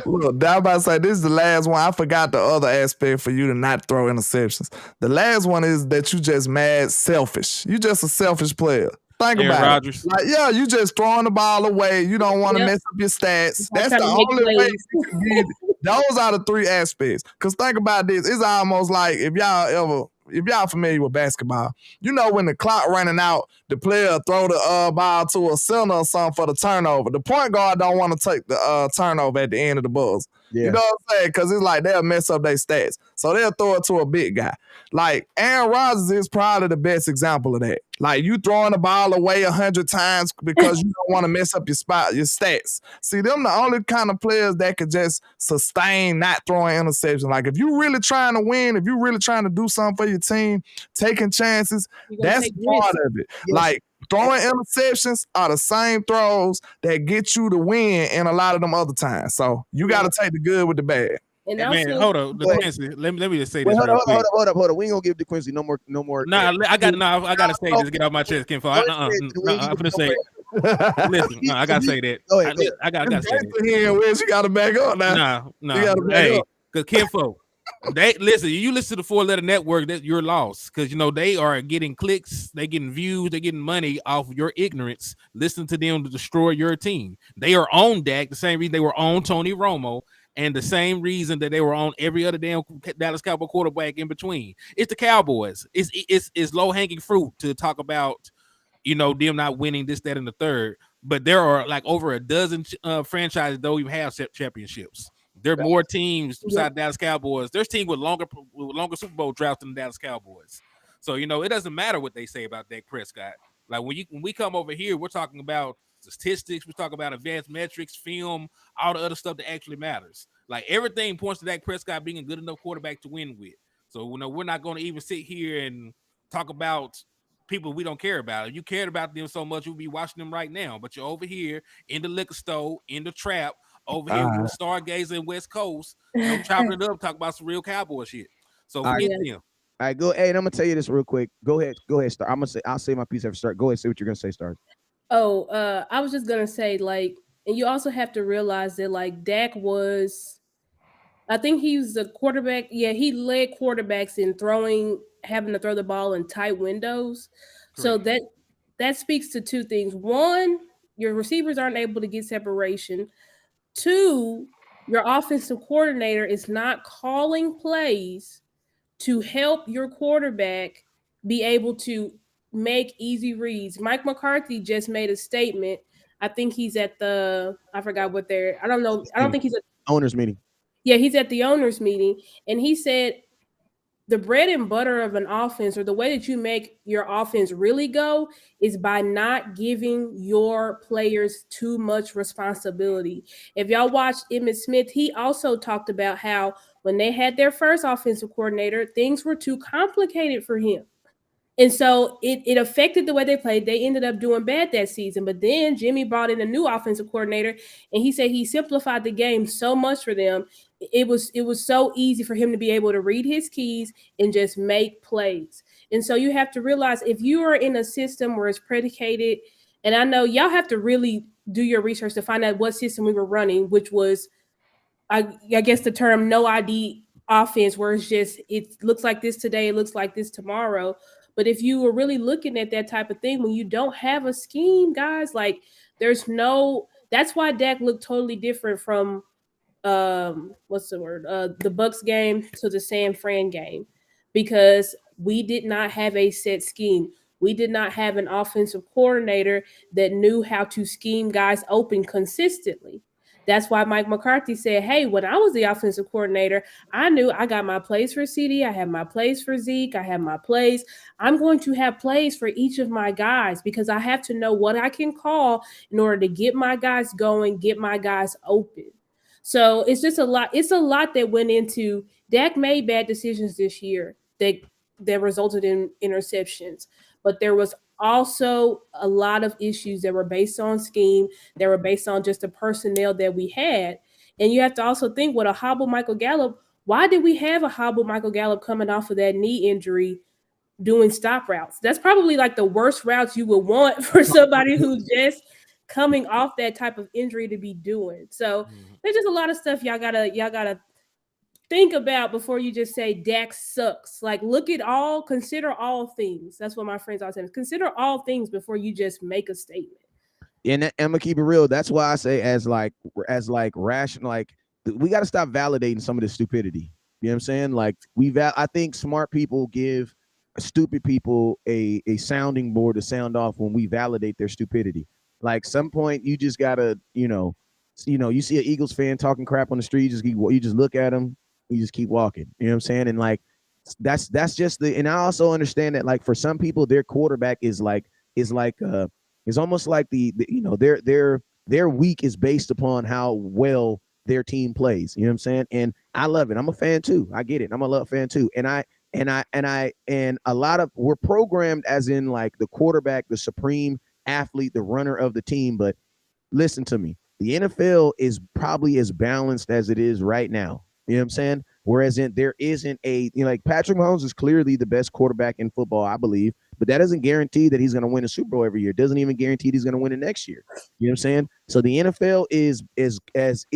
Look, I was about to say, this is the last one. I forgot the other aspect for you to not throw interceptions. The last one is that you just mad selfish. You just a selfish player. Think Aaron about Rodgers. it. Like, yeah, you just throwing the ball away. You don't want to mess up your stats. That's the only way you can get it. Those are the 3 aspects. Because think about this. It's almost like if y'all familiar with basketball, you know when the clock running out, the player throw the ball to a center or something for the turnover. The point guard don't want to take the turnover at the end of the buzz. Yeah. You know what I'm saying? Because it's like they'll mess up their stats. So they'll throw it to a big guy. Like Aaron Rodgers is probably the best example of that. Like you throwing the ball away 100 times because you don't want to mess up your stats. See, them the only kind of players that could just sustain not throwing interceptions. Like if you really trying to win, if you really trying to do something for your team, taking chances, that's part of it. Yes. Like throwing interceptions are the same throws that get you the win in a lot of them other times. So you got to take the good with the bad. And hey, also, man, hold up, DeQuincy. Let me just say this. Hold up. We ain't gonna give DeQuincy no more. Nah, I gotta say this. Get off my chest, Kim. I'm gonna say. Listen, I gotta say that. Go ahead. I gotta say that. You gotta back up now. Nah. Hey, because Kinfo, you listen to the 4-letter network, that you're lost. Because they are getting clicks, they getting views, they getting money off your ignorance. Listen to them to destroy your team. They are on Dak the same reason they were on Tony Romo, and the same reason that they were on every other damn Dallas Cowboy quarterback in between. It's the Cowboys. It's low-hanging fruit to talk about, them not winning this, that, and the third. But there are like over a dozen franchises that don't even have championships. There are more teams besides Dallas Cowboys. There's teams with longer Super Bowl droughts than the Dallas Cowboys. So, it doesn't matter what they say about Dak Prescott. Like when we come over here, we're talking about statistics, we're talking about advanced metrics, film, all the other stuff that actually matters. Like everything points to Dak Prescott being a good enough quarterback to win with. So we're not going to even sit here and talk about people we don't care about. If you cared about them so much, you'll be watching them right now. But you're over here in the liquor store, in the trap, over here with the Stargazer West Coast, chopping it up, talk about some real Cowboy shit. So forget them. All right, go. Hey, and I'm gonna tell you this real quick. Go ahead, start. I'll say my piece after start. Go ahead, say what you're gonna say, start. Oh, I was just gonna say, like, and you also have to realize that, like, Dak was, I think he was the quarterback. Yeah, he led quarterbacks in having to throw the ball in tight windows. Correct. So that speaks to 2 things. 1, your receivers aren't able to get separation. 2, your offensive coordinator is not calling plays to help your quarterback be able to make easy reads. Mike McCarthy just made a statement. I think he's at I forgot what I don't know. I don't think he's at owners meeting. Yeah, he's at the owners meeting. And he said the bread and butter of an offense, or the way that you make your offense really go, is by not giving your players too much responsibility. If y'all watched Emmitt Smith, he also talked about how when they had their first offensive coordinator, things were too complicated for him. And so it affected the way they played. They ended up doing bad that season. But then Jimmy brought in a new offensive coordinator, and he said he simplified the game so much for them. It was so easy for him to be able to read his keys and just make plays. And so you have to realize, if you are in a system where it's predicated, and I know y'all have to really do your research to find out what system we were running, which was, I guess the term no ID offense where it's just it looks like this today, it looks like this tomorrow. But if you were really looking at that type of thing when you don't have a scheme, guys, like there's no. That's why Dak looked totally different from what's the word the Bucks game to the San Fran game, because we did not have a set scheme. We did not have an offensive coordinator that knew how to scheme guys open consistently. That's why Mike McCarthy said, hey, when I was the offensive coordinator, I knew I got my plays for CD, I have my plays for Zeke, I have my plays. I'm going to have plays for each of my guys because I have to know what I can call in order to get my guys going, get my guys open. So it's just a lot. It's a lot that went into Dak made bad decisions this year that resulted in interceptions, but there was also a lot of issues that were based on scheme, that were based on just the personnel that we had. And you have to also think with a hobble Michael Gallup, why did we have a hobble Michael Gallup coming off of that knee injury doing stop routes? That's probably like the worst routes you would want for somebody who's just coming off that type of injury to be doing. So there's just a lot of stuff y'all gotta think about before you just say Dak sucks. Like consider all things. That's what my friends always say. Consider all things before you just make a statement. And I'm gonna keep it real. That's why I say as rational, like we got to stop validating some of this stupidity. You know what I'm saying? Like I think smart people give stupid people a sounding board to sound off when we validate their stupidity. Like some point you just gotta, you see an Eagles fan talking crap on the street, you just look at them, you just keep walking. You know what I'm saying? And like that's just and I also understand that like for some people their quarterback is almost like their week is based upon how well their team plays. You know what I'm saying? And I love it. I'm a fan too. I get it. I'm a love fan too. And a lot of we're programmed as in like the quarterback, the supreme athlete, the runner of the team. But listen to me. The NFL is probably as balanced as it is right now. You know what I'm saying? Whereas there isn't like Patrick Mahomes is clearly the best quarterback in football, I believe, but that doesn't guarantee that he's going to win a Super Bowl every year. It doesn't even guarantee he's going to win it next year. You know what I'm saying? So the NFL is as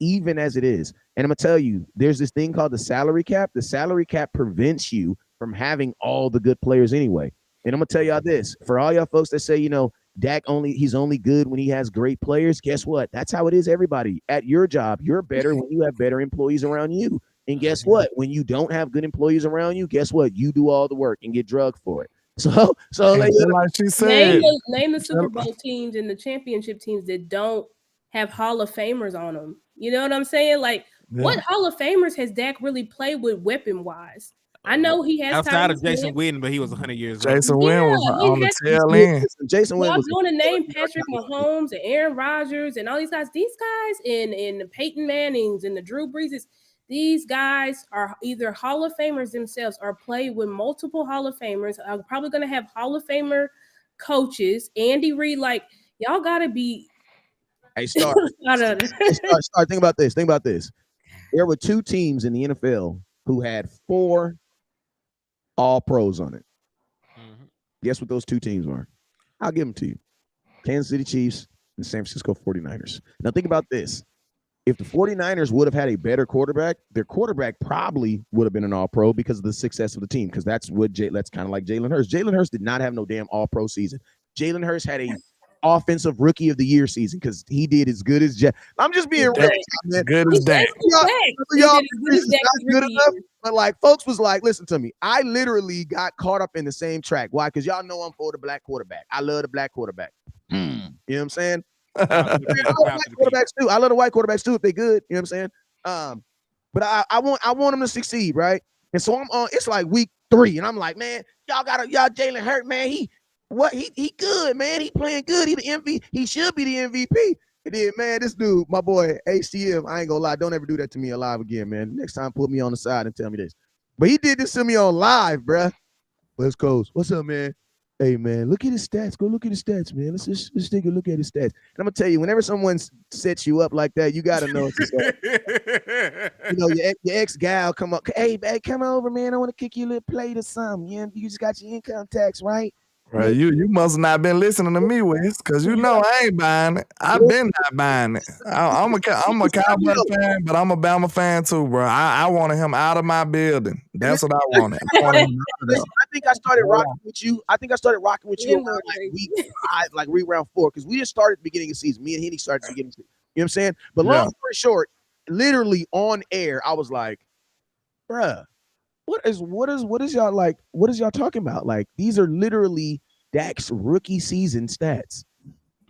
even as it is. And I'm going to tell you, there's this thing called the salary cap. The salary cap prevents you from having all the good players anyway. And I'm going to tell y'all this, for all y'all folks that say, he's only good when he has great players. Guess what? That's how it is, everybody. At your job, you're better when you have better employees around you. And guess what? When you don't have good employees around you, guess what? You do all the work and get drugged for it. So like she said, name the Super Bowl teams and the championship teams that don't have Hall of Famers on them. You know what I'm saying? Like, what Hall of Famers has Dak really played with weapon wise? I know he has outside of Jason Witten, but he was 100 years old. Jason Witten was on the tail end. Jason Witten was going to name Patrick Mahomes and Aaron Rodgers and all these guys. These guys in the Peyton Mannings and the Drew Breeses. These guys are either Hall of Famers themselves or play with multiple Hall of Famers. I'm probably going to have Hall of Famer coaches. Andy Reid, like, y'all got to be. Hey, start. Think about this. Think about this. There were two teams in the NFL who had 4 All-Pros on it. Mm-hmm. Guess what those two teams were? I'll give them to you. Kansas City Chiefs and San Francisco 49ers. Now think about this. If the 49ers would have had a better quarterback, their quarterback probably would have been an All-Pro because of the success of the team, because that's kind of like Jalen Hurts. Jalen Hurts did not have no damn All-Pro season. Jalen Hurts had a offensive rookie of the year season because he did as good as I'm just being real. Good as Dak. Y'all good enough. But like folks was like, listen to me. I literally got caught up in the same track. Why? Because y'all know I'm for the black quarterback. I love the black quarterback. You know what I'm saying? I love quarterbacks too. I love the white quarterbacks too if they good. You know what I'm saying? But I want them to succeed, right? And so I'm on. It's like week 3, and I'm like, man, y'all Jalen Hurts, man. He good, man. He playing good. He the MVP. He should be the MVP. And then, man, this dude, my boy HCM, I ain't gonna lie. Don't ever do that to me alive again, man. Next time, put me on the side and tell me this. But he did this to me on live, bruh. West Coast, what's up, man? Hey, man, look at his stats. Go look at his stats, man. Let's just take a look at his stats. And I'm going to tell you, whenever someone sets you up like that, you got to know your ex-gal come up. Hey, babe, come over, man. I want to kick you a little plate or something. You just got your income tax, right? Bro, you must have not been listening to me, Wes, because you know I ain't buying it. I've been not buying it. I'm a Cowboy fan, but I'm a Bama fan too, bro. I wanted him out of my building. That's what I wanted. I wanted him out of there. I think I started rocking with you. I think I started rocking with you around like round 4, because we just started at the beginning of the season. Me and Henny started at the beginning of the season. You know what I'm saying? But long story short, literally on air, I was like, bruh, what is y'all like? What is y'all talking about? Like, these are literally Dak's rookie season stats.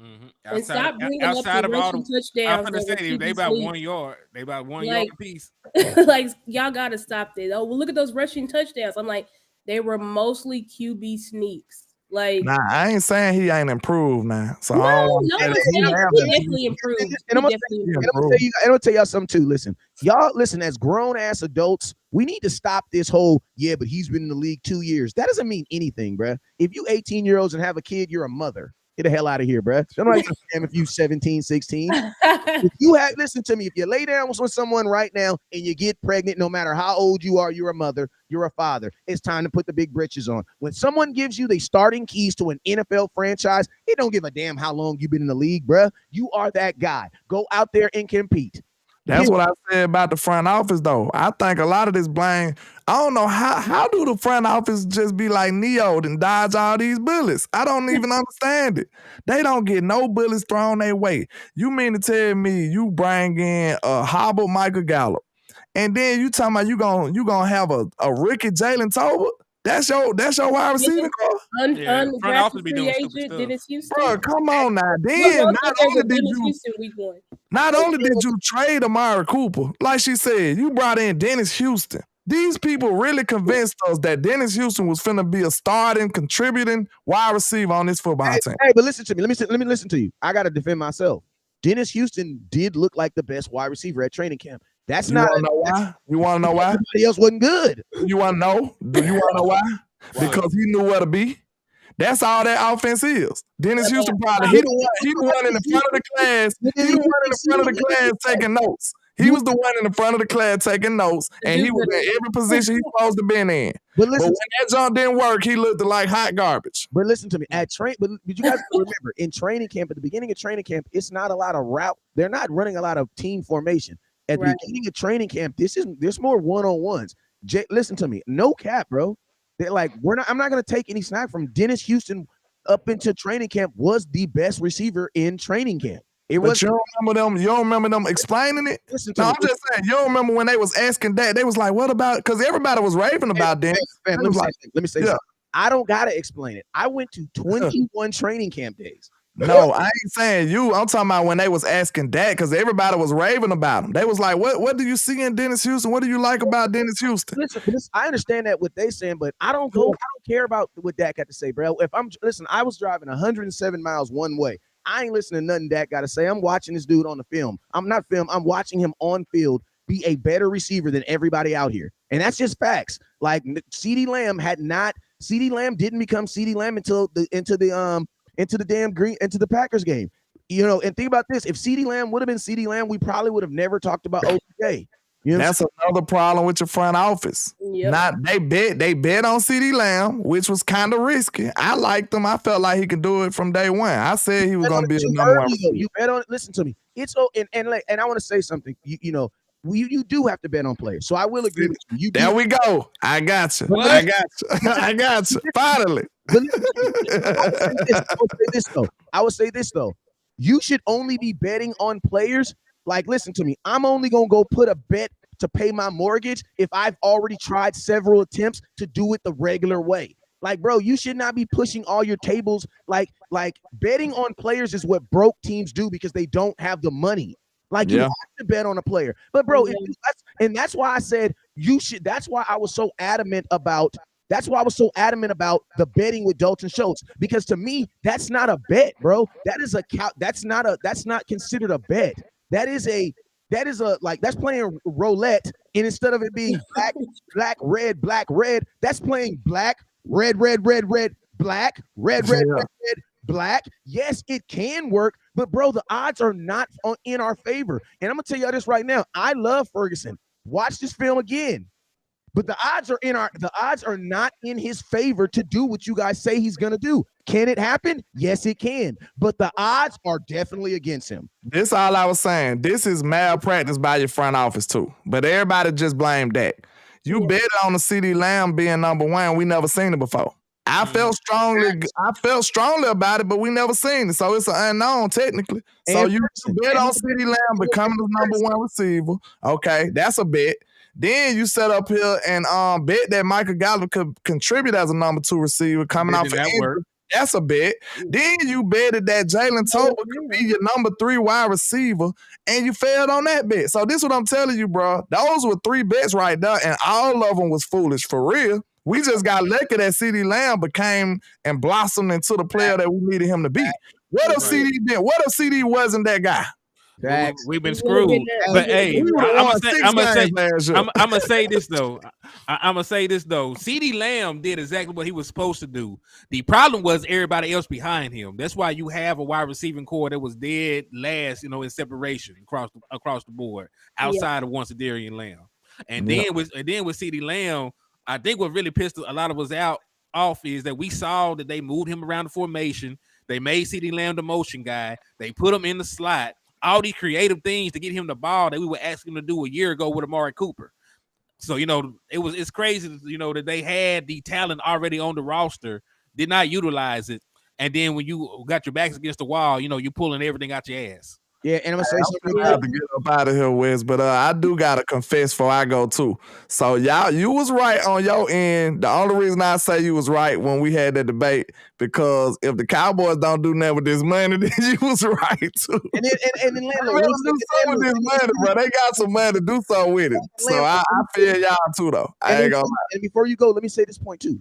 Mm-hmm. And stop bringing up the rushing touchdowns. I'm gonna say they about 1 yard. They about 1 yard apiece. Like, y'all gotta stop this. Oh, well, look at those rushing touchdowns. I'm like, they were mostly QB sneaks. Like, nah, I ain't saying he ain't improved now. So no, I don't want he definitely improved. And I'm gonna tell y'all something too. Listen, y'all, as grown ass adults, we need to stop this whole but he's been in the league 2 years. That doesn't mean anything, bruh. If you 18-year-olds and have a kid, you're a mother. Get the hell out of here, bruh. I'm not gonna damn if you 17, 16. If you have, listen to me, if you lay down with someone right now and you get pregnant, no matter how old you are, you're a mother, you're a father. It's time to put the big britches on. When someone gives you the starting keys to an NFL franchise, it don't give a damn how long you've been in the league, bruh. You are that guy. Go out there and compete. That's what I said about the front office, though. I think a lot of this blame, I don't know how do the front office just be like Neo and dodge all these bullets? I don't even understand it. They don't get no bullets thrown their way. You mean to tell me you bring in a hobble Michael Gallup, and then you talking about you gonna have a rookie Jalen Tolbert? That's your wide receiving core? Front office be doing stupid stuff. Dennis Houston. Bro, come on now. Then not only did you trade Amari Cooper, like she said, you brought in Dennis Houston. These people really convinced us that Dennis Houston was finna be a starting, contributing wide receiver on this football team. Hey, but listen to me. Let me listen to you. I gotta defend myself. Dennis Houston did look like the best wide receiver at training camp. That's not. You want to know why? Everybody else wasn't good. You want to know? Do you want to know why? Because he knew where to be. That's all that offense is. Dennis Houston probably he the one in the front of the class. He the one in the front of the class taking notes. He was the one in the front of the class taking notes, and he was in every position he's supposed to be in. But when that jump didn't work, he looked like hot garbage. But listen to me. But you guys remember, in training camp, at the beginning of training camp, it's not a lot of route. They're not running a lot of team formation. At the beginning of training camp, there's more one-on-ones. Listen to me. No cap, bro. They're like, I'm not gonna take any snack from Dennis Houston up into training camp was the best receiver in training camp. You don't remember them explaining it? I'm just saying, you don't remember when they was asking that. They was like, what about, because everybody was raving about Dennis. Let me say something. I don't gotta explain it. I went to 21 training camp days. No, I ain't saying you. I'm talking about when they was asking that, because everybody was raving about him. They was like, what do you see in Dennis Houston? What do you like about Dennis Houston? Listen, I understand that what they saying, but I don't care about what Dak got to say, bro. I was driving 107 miles one way. I ain't listening to nothing Dak got to say. I'm watching this dude on the film. I'm watching him on field be a better receiver than everybody out here. And that's just facts. Like CeeDee Lamb didn't become CeeDee Lamb until into the Packers game. You know, and think about this. If CeeDee Lamb would have been CeeDee Lamb, we probably would have never talked about OJ. You know that's another problem with your front office. Yep. They bet on CeeDee Lamb, which was kind of risky. I liked him. I felt like he could do it from day one. I said he was going to be a number one. You bet on it. Listen to me. It's and I want to say something. You do have to bet on players. So I will agree with you. There we go. I got you. I got you. Finally. I would say this though. You should only be betting on players. Like, listen to me. I'm only gonna go put a bet to pay my mortgage if I've already tried several attempts to do it the regular way. Like, bro, you should not be pushing all your tables. Like betting on players is what broke teams do because they don't have the money. Like, you have to bet on a player. But bro, that's why I said you should. That's why I was so adamant about the betting with Dalton Schultz, because to me, that's not a bet, bro. That's not considered a bet. That's playing roulette, and instead of it being black, red, that's playing black, red, black, red, black. Yes, it can work, but bro, the odds are not in our favor. And I'm gonna tell you this right now. I love Ferguson. Watch this film again. But the odds are not in his favor to do what you guys say he's gonna do. Can it happen? Yes, it can. But the odds are definitely against him. This all I was saying. This is malpractice by your front office too. But everybody just blame Dak. You bet on the CD Lamb being number one. We never seen it before. I felt strongly about it, but we never seen it. So it's an unknown technically. So you bet on CD Lamb becoming the number one receiver. Okay, that's a bet. Then you set up here and bet that Michael Gallup could contribute as a number 2 receiver coming off of injury. That's a bet. Then you betted that Jalen Tolbert could be your number 3 wide receiver, and you failed on that bet. So this is what I'm telling you, bro. Those were 3 bets right there, and all of them was foolish for real. We just got lucky that CeeDee Lamb became and blossomed into the player that we needed him to be. What if CeeDee been? What if CeeDee wasn't that guy? We've been screwed. But hey, I'm gonna say this though. I'm gonna say this though. CeeDee Lamb did exactly what he was supposed to do. The problem was everybody else behind him. That's why you have a wide receiving core that was dead last, in separation across the board, outside of once Darian Lamb. And then with CeeDee Lamb, I think what really pissed a lot of us off is that we saw that they moved him around the formation. They made CeeDee Lamb the motion guy. They put him in the slot. All these creative things to get him the ball that we were asking him to do a year ago with Amari Cooper. So, it's crazy, that they had the talent already on the roster, did not utilize it. And then when you got your backs against the wall, you're pulling everything out your ass. Yeah, and I'm gonna say something. I have to get up out of here, Wes, but I do gotta confess before I go too. So y'all, you was right on your end. The only reason I say you was right when we had that debate, because if the Cowboys don't do nothing with this money, then you was right too. And then Landlord, do something with this money, bro. They got some money to do something with it. So I feel y'all too, though. I ain't gonna lie. And before you go, let me say this point too,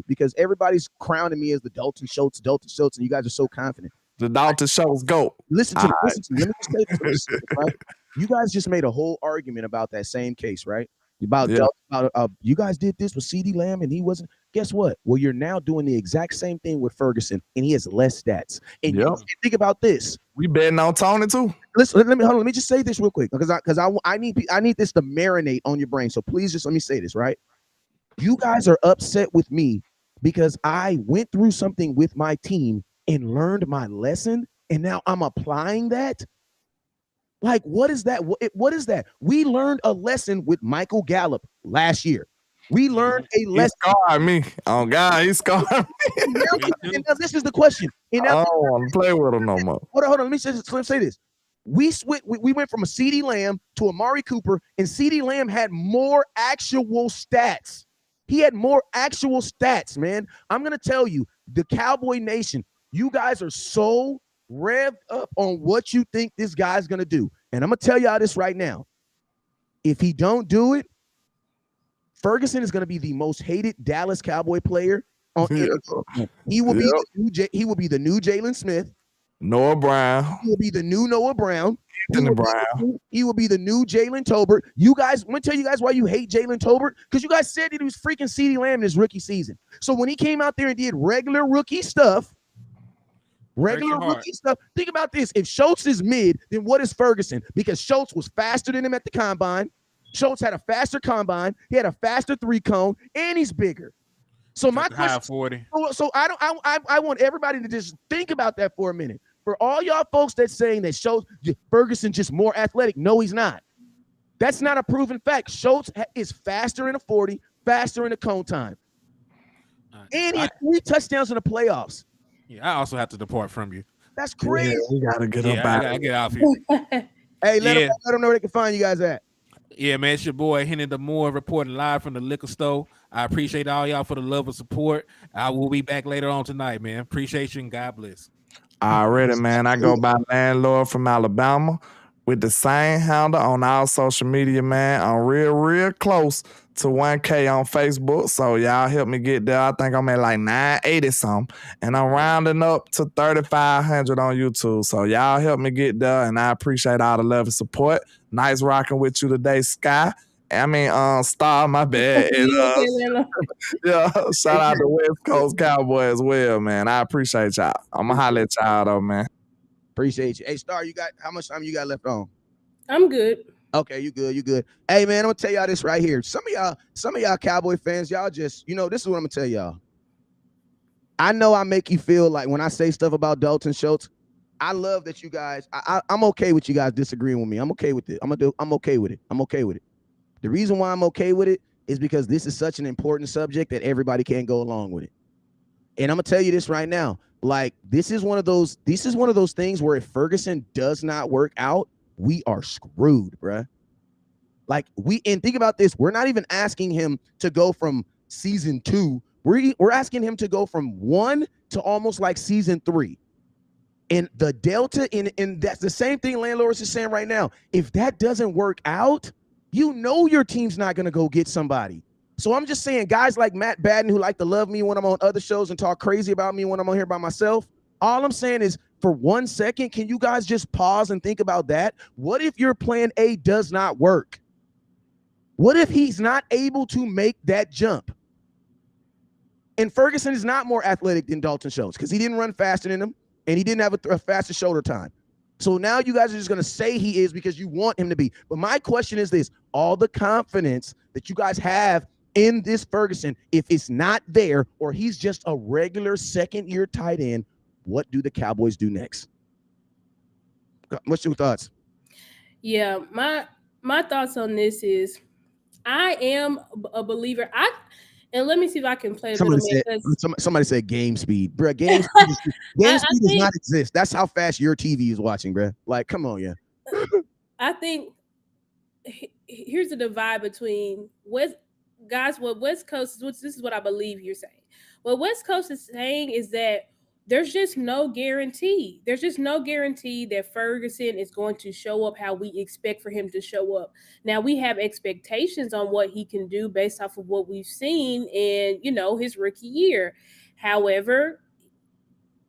because everybody's crowning me as the Dalton Schultz, and you guys are so confident. The Dalton Schultz GOAT. Listen to me. Let me just say this, right? You guys just made a whole argument about that same case, right? About you guys did this with CeeDee Lamb and he wasn't. Guess what? Well, you're now doing the exact same thing with Ferguson, and he has less stats. And you think about this. We betting on Tony too. Listen, let me just say this real quick, because I need this to marinate on your brain. So please just let me say this, right? You guys are upset with me because I went through something with my team and learned my lesson, and now I'm applying that. Like, what is that? What is that? We learned a lesson with Michael Gallup last year. We learned a lesson. He scarred me. Oh God, he scarred me. And now this is the question. And now, I don't want to play with him no more. Hold on. Let me say this. We went from a CeeDee Lamb to Amari Cooper, and CeeDee Lamb had more actual stats. He had more actual stats, man. I'm gonna tell you, the Cowboy Nation, you guys are so revved up on what you think this guy's going to do. And I'm going to tell y'all this right now. If he don't do it, Ferguson is going to be the most hated Dallas Cowboy player on He will be the new Jalen Smith. Noah Brown. He will be the new Noah Brown. He will be the new Jalen Tolbert. You guys, I'm going to tell you guys why you hate Jalen Tolbert, because you guys said that he was freaking CeeDee Lamb in his rookie season. So when he came out there and did regular rookie stuff, think about this. If Schultz is mid, then what is Ferguson? Because Schultz was faster than him at the combine. Schultz had a faster combine. He had a faster 3-cone, and he's bigger. So my question, 40. So I want everybody to just think about that for a minute. For all y'all folks that's saying that Ferguson just more athletic, no, he's not. That's not a proven fact. Schultz is faster in a 40, faster in a cone time, and he had 3 touchdowns in the playoffs. Yeah, I also have to depart from you. That's crazy. Yeah, we gotta get up out. I get off here. Hey, let them know where they can find you guys at. Yeah, man, it's your boy Henry the Moore reporting live from the liquor store. I appreciate all y'all for the love and support. I will be back later on tonight, man. Appreciate you and God bless. Already, man. I go by Landlord from Alabama with the same handle on all social media, man. I'm real close to 1K on Facebook, so y'all help me get there. I think I'm at like 980 something, and I'm rounding up to 3,500 on YouTube. So y'all help me get there, and I appreciate all the love and support. Nice rocking with you today, Sky. Star, my bad. And, shout out to West Coast Cowboy as well, man. I appreciate y'all. I'm gonna holler at y'all though, man. Appreciate you. Hey, Star, how much time you got left on? I'm good. Okay, you good, you good. Hey man, I'm gonna tell y'all this right here. Some of y'all Cowboy fans, y'all just, this is what I'm gonna tell y'all. I know I make you feel like when I say stuff about Dalton Schultz, I love that you guys. I'm okay with you guys disagreeing with me. I'm okay with it. I'm okay with it. I'm okay with it. The reason why I'm okay with it is because this is such an important subject that everybody can't go along with it. And I'm gonna tell you this right now. Like, this is one of those things where if Ferguson does not work out, we are screwed, bruh. Like, and think about this. We're not even asking him to go from season 2. We're asking him to go from 1 to almost like season 3. And the delta in that's the same thing Landlords is saying right now. If that doesn't work out, your team's not gonna go get somebody. So I'm just saying, guys like Matt Batten, who like to love me when I'm on other shows and talk crazy about me when I'm on here by myself, all I'm saying is, for 1 second, can you guys just pause and think about that? What if your plan A does not work? What if he's not able to make that jump? And Ferguson is not more athletic than Dalton Schultz because he didn't run faster than him and he didn't have a faster shoulder time. So now you guys are just going to say he is because you want him to be. But my question is this: all the confidence that you guys have in this Ferguson, if it's not there or he's just a regular second-year tight end, what do the Cowboys do next? What's your thoughts? Yeah, my thoughts on this is I am a believer. And let me see if I can play a Somebody middleman said, because somebody said game speed, bro. Game I speed does think not exist. That's how fast your TV is watching, bro. Like, come on, yeah. I think here's the divide between what West Coast, which this is what I believe you're saying. What West Coast is saying is that there's just no guarantee. There's just no guarantee that Ferguson is going to show up how we expect for him to show up. Now we have expectations on what he can do based off of what we've seen in, his rookie year. However,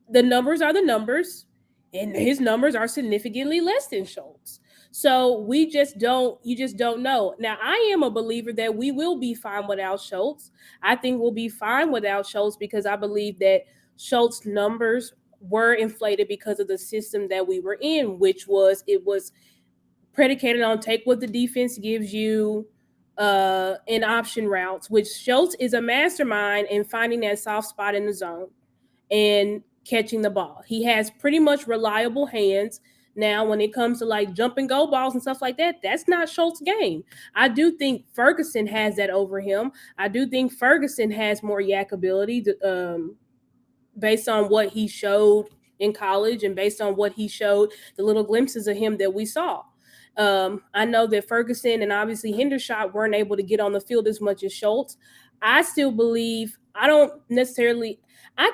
the numbers are the numbers, and his numbers are significantly less than Schultz. So you just don't know. Now, I am a believer that we will be fine without Schultz. I think we'll be fine without Schultz because I believe that Schultz numbers were inflated because of the system that we were in, which was predicated on take what the defense gives you in option routes, which Schultz is a mastermind in finding that soft spot in the zone and catching the ball. He has pretty much reliable hands. Now, when it comes to like jump and go balls and stuff like that, that's not Schultz's game. I do think Ferguson has that over him. I do think Ferguson has more yak ability based on what he showed in college and based on what he showed, the little glimpses of him that we saw. I know that Ferguson and obviously Hendershot weren't able to get on the field as much as Schultz. I still believe, I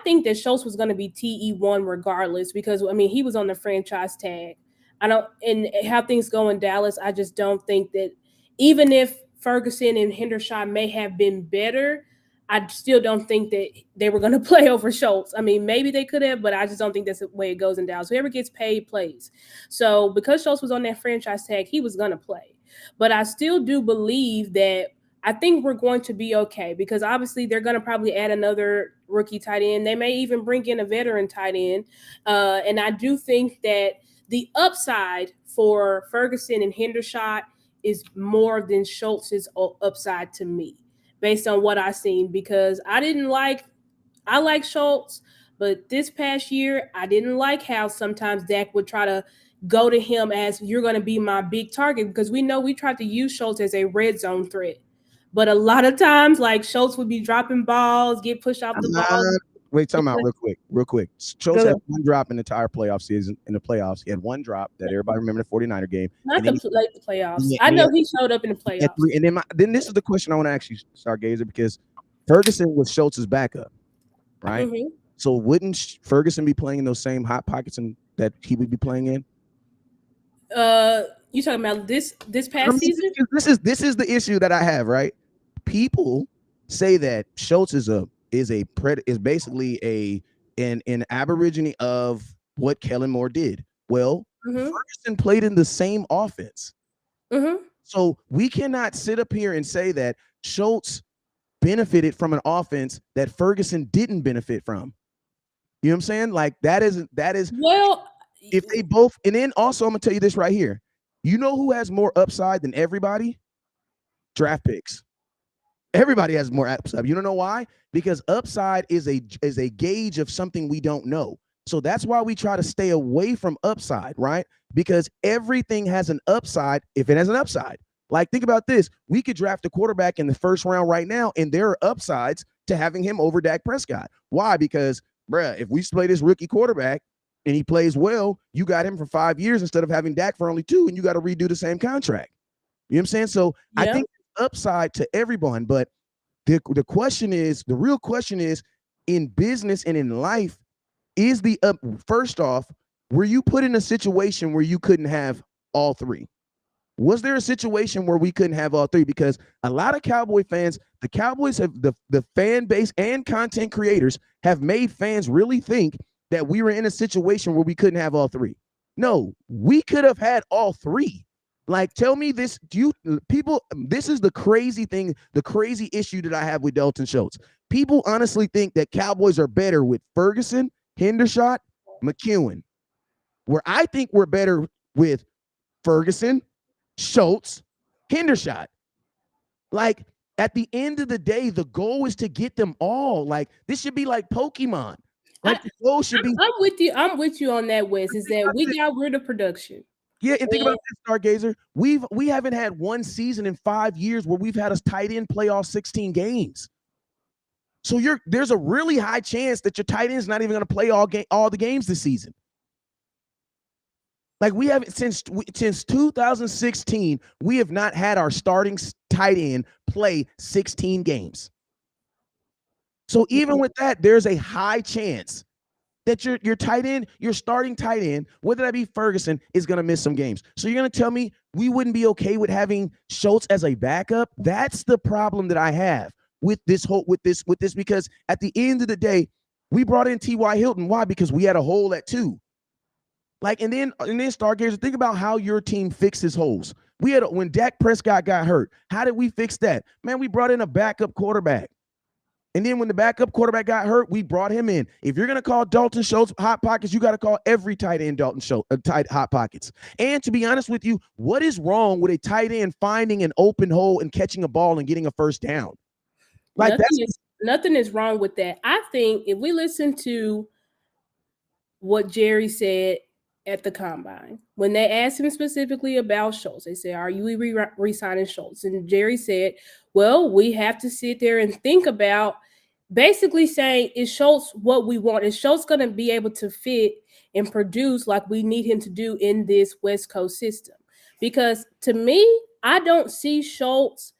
think that Schultz was going to be TE1 regardless because, he was on the franchise tag. And how things go in Dallas, I just don't think that even if Ferguson and Hendershot may have been better, I still don't think that they were going to play over Schultz. Maybe they could have, but I just don't think that's the way it goes in Dallas. Whoever gets paid plays. So because Schultz was on that franchise tag, he was going to play. But I still do believe that I think we're going to be okay because obviously they're going to probably add another rookie tight end. They may even bring in a veteran tight end. And I do think that the upside for Ferguson and Hendershot is more than Schultz's upside to me, based on what I've seen, because I like Schultz, but this past year, I didn't like how sometimes Dak would try to go to him as you're going to be my big target because we know we tried to use Schultz as a red zone threat. But a lot of times, like Schultz would be dropping balls, get pushed off the ball. Wait, time out real quick. Schultz had one drop in the entire playoff season. In the playoffs, he had one drop that everybody remember the 49er game. Not the playoffs. I know he showed up in the playoffs. And then this is the question I want to ask you, Stargazer, because Ferguson was Schultz's backup, right? Mm-hmm. So wouldn't Ferguson be playing in those same hot pockets that he would be playing in? You talking about this past season? This is the issue that I have, right? People say that Schultz is basically an aborigine of what Kellen Moore did. Well, Ferguson played in the same offense. So we cannot sit up here and say that Schultz benefited from an offense that Ferguson didn't benefit from. You know what I'm saying? Like that is well, if they both, and then also I'm gonna tell you this right here. You know who has more upside than everybody? Draft picks. Everybody has more upside. You don't know why? Because upside is a gauge of something we don't know. So that's why we try to stay away from upside, right? Because everything has an upside if it has an upside. Like, think about this. We could draft a quarterback in the first round right now, and there are upsides to having him over Dak Prescott. Why? Because, bruh, if we play this rookie quarterback and he plays well, you got him for 5 years instead of having Dak for only 2, and you got to redo the same contract. You know what I'm saying? So I think upside to everyone, but the real question is, in business and in life, is the first off, were you put in a situation where you couldn't have all three? Was there a situation where we couldn't have all three? Because a lot of Cowboy fans, the Cowboys have the fan base and content creators have made fans really think that we were in a situation where we couldn't have all three. No, we could have had all three. Like, tell me this, this is the crazy thing, the crazy issue that I have with Dalton Schultz. People honestly think that Cowboys are better with Ferguson, Hendershot, McEwen. Where I think we're better with Ferguson, Schultz, Hendershot. Like, at the end of the day, the goal is to get them all. Like, this should be like Pokemon. Like, the goal should be. I'm with you. I'm with you on that, Wes. Is that we got rid of production. Yeah, and think about this, Stargazer. We haven't had one season in 5 years where we've had a tight end play all 16 games. So there's a really high chance that your tight end is not even going to play all the games this season. Like, we haven't since 2016, we have not had our starting tight end play 16 games. So even with that, there's a high chance that your tight end, your starting tight end, whether that be Ferguson, is going to miss some games. So you're going to tell me we wouldn't be okay with having Schultz as a backup? That's the problem that I have with this because at the end of the day, we brought in T.Y. Hilton. Why? Because we had a hole at 2. Like, and then Stargazer, think about how your team fixes holes. When Dak Prescott got hurt, how did we fix that? Man, we brought in a backup quarterback. And then when the backup quarterback got hurt, we brought him in. If you're going to call Dalton Schultz hot pockets, you got to call every tight end Dalton Schultz tight hot pockets. And to be honest with you, what is wrong with a tight end finding an open hole and catching a ball and getting a first down? Like, nothing is wrong with that. I think if we listen to what Jerry said at the combine, when they asked him specifically about Schultz, they said, "Are you re-signing Schultz?" And Jerry said, "Well, we have to sit there and think about." Basically saying, is Schultz what we want? Is Schultz going to be able to fit and produce like we need him to do in this West Coast system? Because to me, I don't see Schultz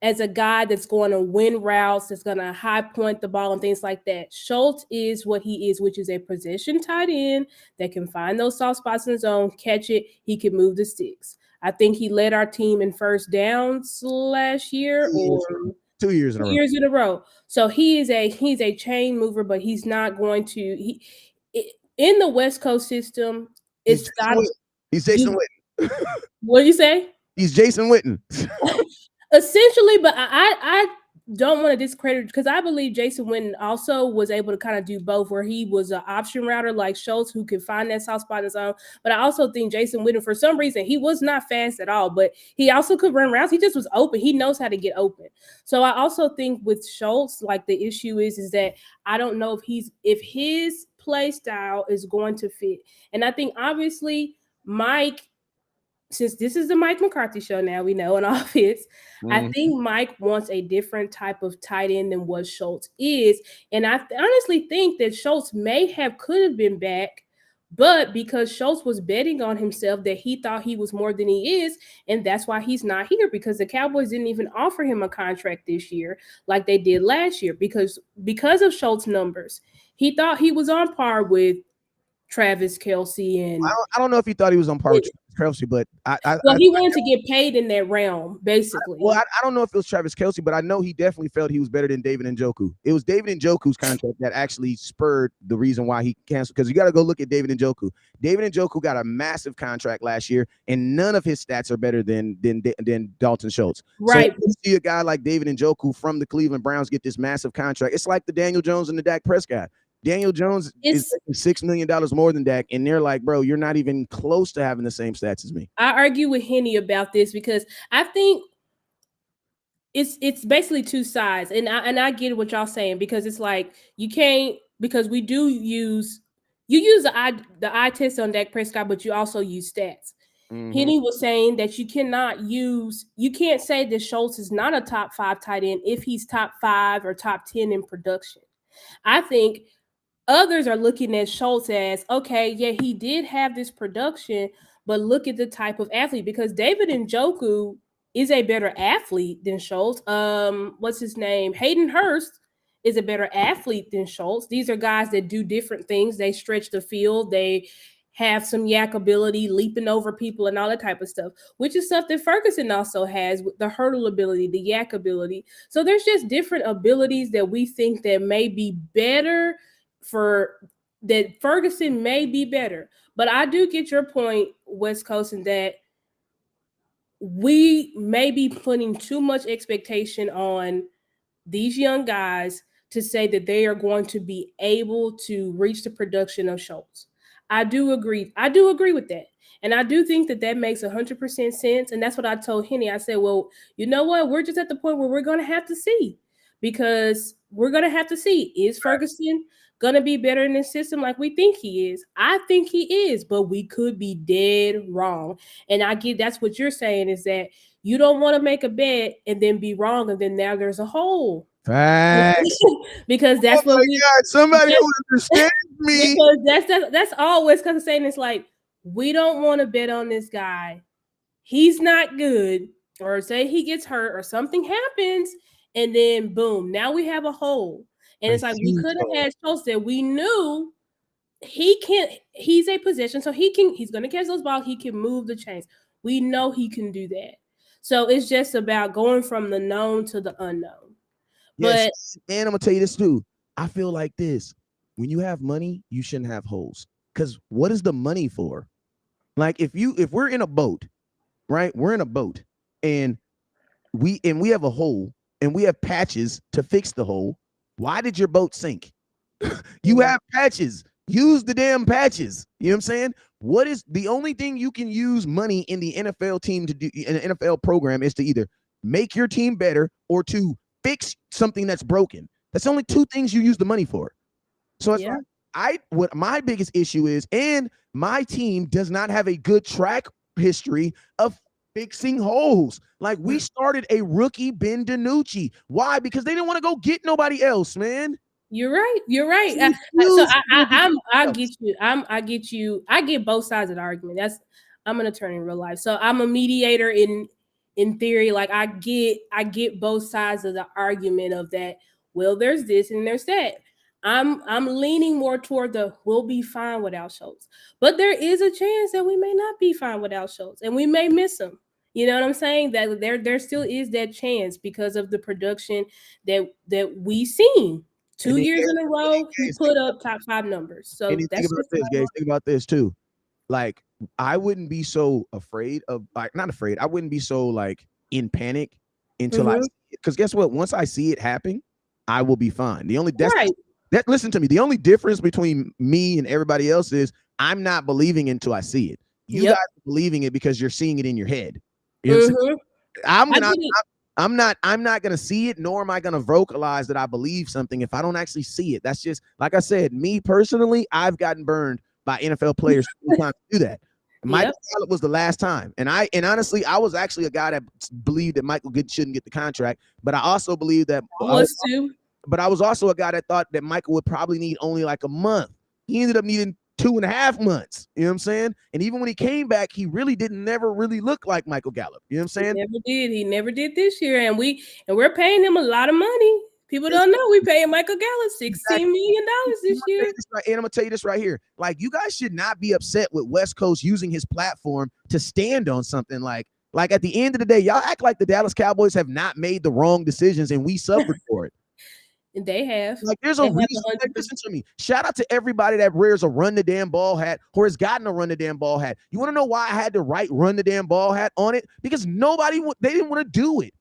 as a guy that's going to win routes, that's going to high point the ball and things like that. Schultz is what he is, which is a possession tight end that can find those soft spots in the zone, catch it. He can move the sticks. I think he led our team in first downs last year, or 2 years in a row. 2 years in a row. So he's a chain mover, but he's not going to. In the West Coast system, it's not. He's Jason Witten. What do you say? He's Jason Witten. Essentially, but I don't want to discredit, because I believe Jason Witten also was able to kind of do both, where he was an option router like Schultz, who could find that soft spot in his own. But I also think Jason Witten, for some reason, he was not fast at all, but he also could run routes. He just was open. He knows how to get open. So I also think with Schultz, like, the issue is that I don't know if his play style is going to fit. And I think obviously Mike, since this is the Mike McCarthy show now, we know in offense, I think Mike wants a different type of tight end than what Schultz is. And I honestly think that Schultz could have been back, but because Schultz was betting on himself, that he thought he was more than he is, and that's why he's not here, because the Cowboys didn't even offer him a contract this year like they did last year because of Schultz numbers. He thought he was on par with Travis Kelce, and I don't know if he thought he was on par with Travis Kelce, but he wanted to get paid in that realm, basically. I don't know if it was Travis Kelce, but I know he definitely felt he was better than David Njoku. It was David Njoku's contract that actually spurred the reason why he canceled, because you got to go look at David Njoku. David Njoku got a massive contract last year, and none of his stats are better than Dalton Schultz. Right. So you see a guy like David Njoku from the Cleveland Browns get this massive contract. It's like the Daniel Jones and the Dak Prescott. Daniel Jones is $6 million more than Dak, and they're like, bro, you're not even close to having the same stats as me. I argue with Henny about this because I think it's basically two sides, and I get what y'all saying, because it's like you can't, because we do use the eye test on Dak Prescott, but you also use stats. Henny was saying that you can't say that Schultz is not a top 5 tight end if he's top 5 or top 10 in production. I think others are looking at Schultz as, okay, yeah, he did have this production, but look at the type of athlete, because David Njoku is a better athlete than Schultz. What's his name? Hayden Hurst is a better athlete than Schultz. These are guys that do different things. They stretch the field. They have some yak ability, leaping over people and all that type of stuff, which is stuff that Ferguson also has, with the hurdle ability, the yak ability. So there's just different abilities that we think that may be better that Ferguson may be better. But I do get your point, West Coast, in that we may be putting too much expectation on these young guys to say that they are going to be able to reach the production of Schultz. I do agree. I do agree with that. And I do think that makes 100% sense. And that's what I told Henny. I said, well, you know what? We're just at the point where we're going to have to see, because we're going to have to see, is Ferguson going to be better in this system like we think he is? I think he is, but we could be dead wrong. And I get that's what you're saying, is that you don't want to make a bet and then be wrong, and then now there's a hole. Facts. Because that's what we got. Somebody who understands me. Because that's always because saying, it's like, we don't want to bet on this guy. He's not good, or say he gets hurt or something happens, and then boom, now we have a hole. And it's like, we could have had Schultz that we knew he's a possession, so he's gonna catch those balls, he can move the chains. We know he can do that. So it's just about going from the known to the unknown. Yes, and I'm gonna tell you this too. I feel like this: when you have money, you shouldn't have holes. Because what is the money for? Like if we're in a boat, right? We're in a boat, and we have a hole, and we have patches to fix the hole. Why did your boat sink? You have patches. Use the damn patches. You know what I'm saying? What is the only thing you can use money in the NFL team to do, in an NFL program, is to either make your team better or to fix something that's broken. That's only two things you use the money for. So it's like, what my biggest issue is, and my team does not have a good track history of fixing holes. Like, we started a rookie, Ben DiNucci. Why? Because they didn't want to go get nobody else, man. You're right. I get you. I get you. I get both sides of the argument. I'm an attorney in real life, so I'm a mediator in theory. Like, I get both sides of the argument of that. Well, there's this and there's that. I'm leaning more toward the we'll be fine without Schultz, but there is a chance that we may not be fine without Schultz, and we may miss him. You know what I'm saying? That there still is that chance because of the production that we seen. 2 years in a row, he put up top 5 numbers. So that's think about this, guys. Think about this too. Like, I wouldn't be so afraid of, like, not afraid. I wouldn't be so like in panic until I see it. Because guess what? Once I see it happen, I will be fine. The only listen to me. The only difference between me and everybody else is I'm not believing until I see it. You guys are believing it because you're seeing it in your head. You know I'm not gonna see it, nor am I gonna vocalize that I believe something if I don't actually see it. That's just, like I said, me personally, I've gotten burned by NFL players to do that. Michael Gallup was the last time, and honestly, I was actually a guy that believed that Michael shouldn't get the contract, but I also believed that But I was also a guy that thought that Michael would probably need only like a month. He ended up needing 2.5 months. You know what I'm saying? And even when he came back, he really never really look like Michael Gallup. You know what I'm saying? He never did. He never did this year. And we're paying him a lot of money. People don't know we paying Michael Gallup $16 million this year. And I'm gonna tell you this right here. Like, you guys should not be upset with West Coast using his platform to stand on something. Like at the end of the day, y'all act like the Dallas Cowboys have not made the wrong decisions and we suffered for it. And they have. Like, there's a reason. Like, listen to me. Shout out to everybody that wears a run the damn ball hat or has gotten a run the damn ball hat. You want to know why I had to write run the damn ball hat on it? Because they didn't want to do it.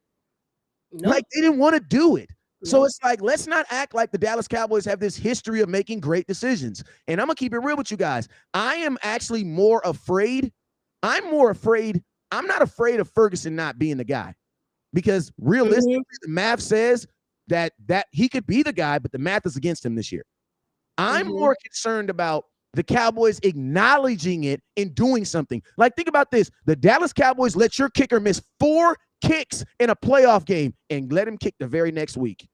Nope. Like, they didn't want to do it. So it's like, let's not act like the Dallas Cowboys have this history of making great decisions. And I'm going to keep it real with you guys. I am actually more afraid. I'm not afraid of Ferguson not being the guy, because realistically, the math says that he could be the guy, but the math is against him this year. I'm more concerned about the Cowboys acknowledging it and doing something. Like, think about this. The Dallas Cowboys let your kicker miss 4 kicks in a playoff game and let him kick the very next week.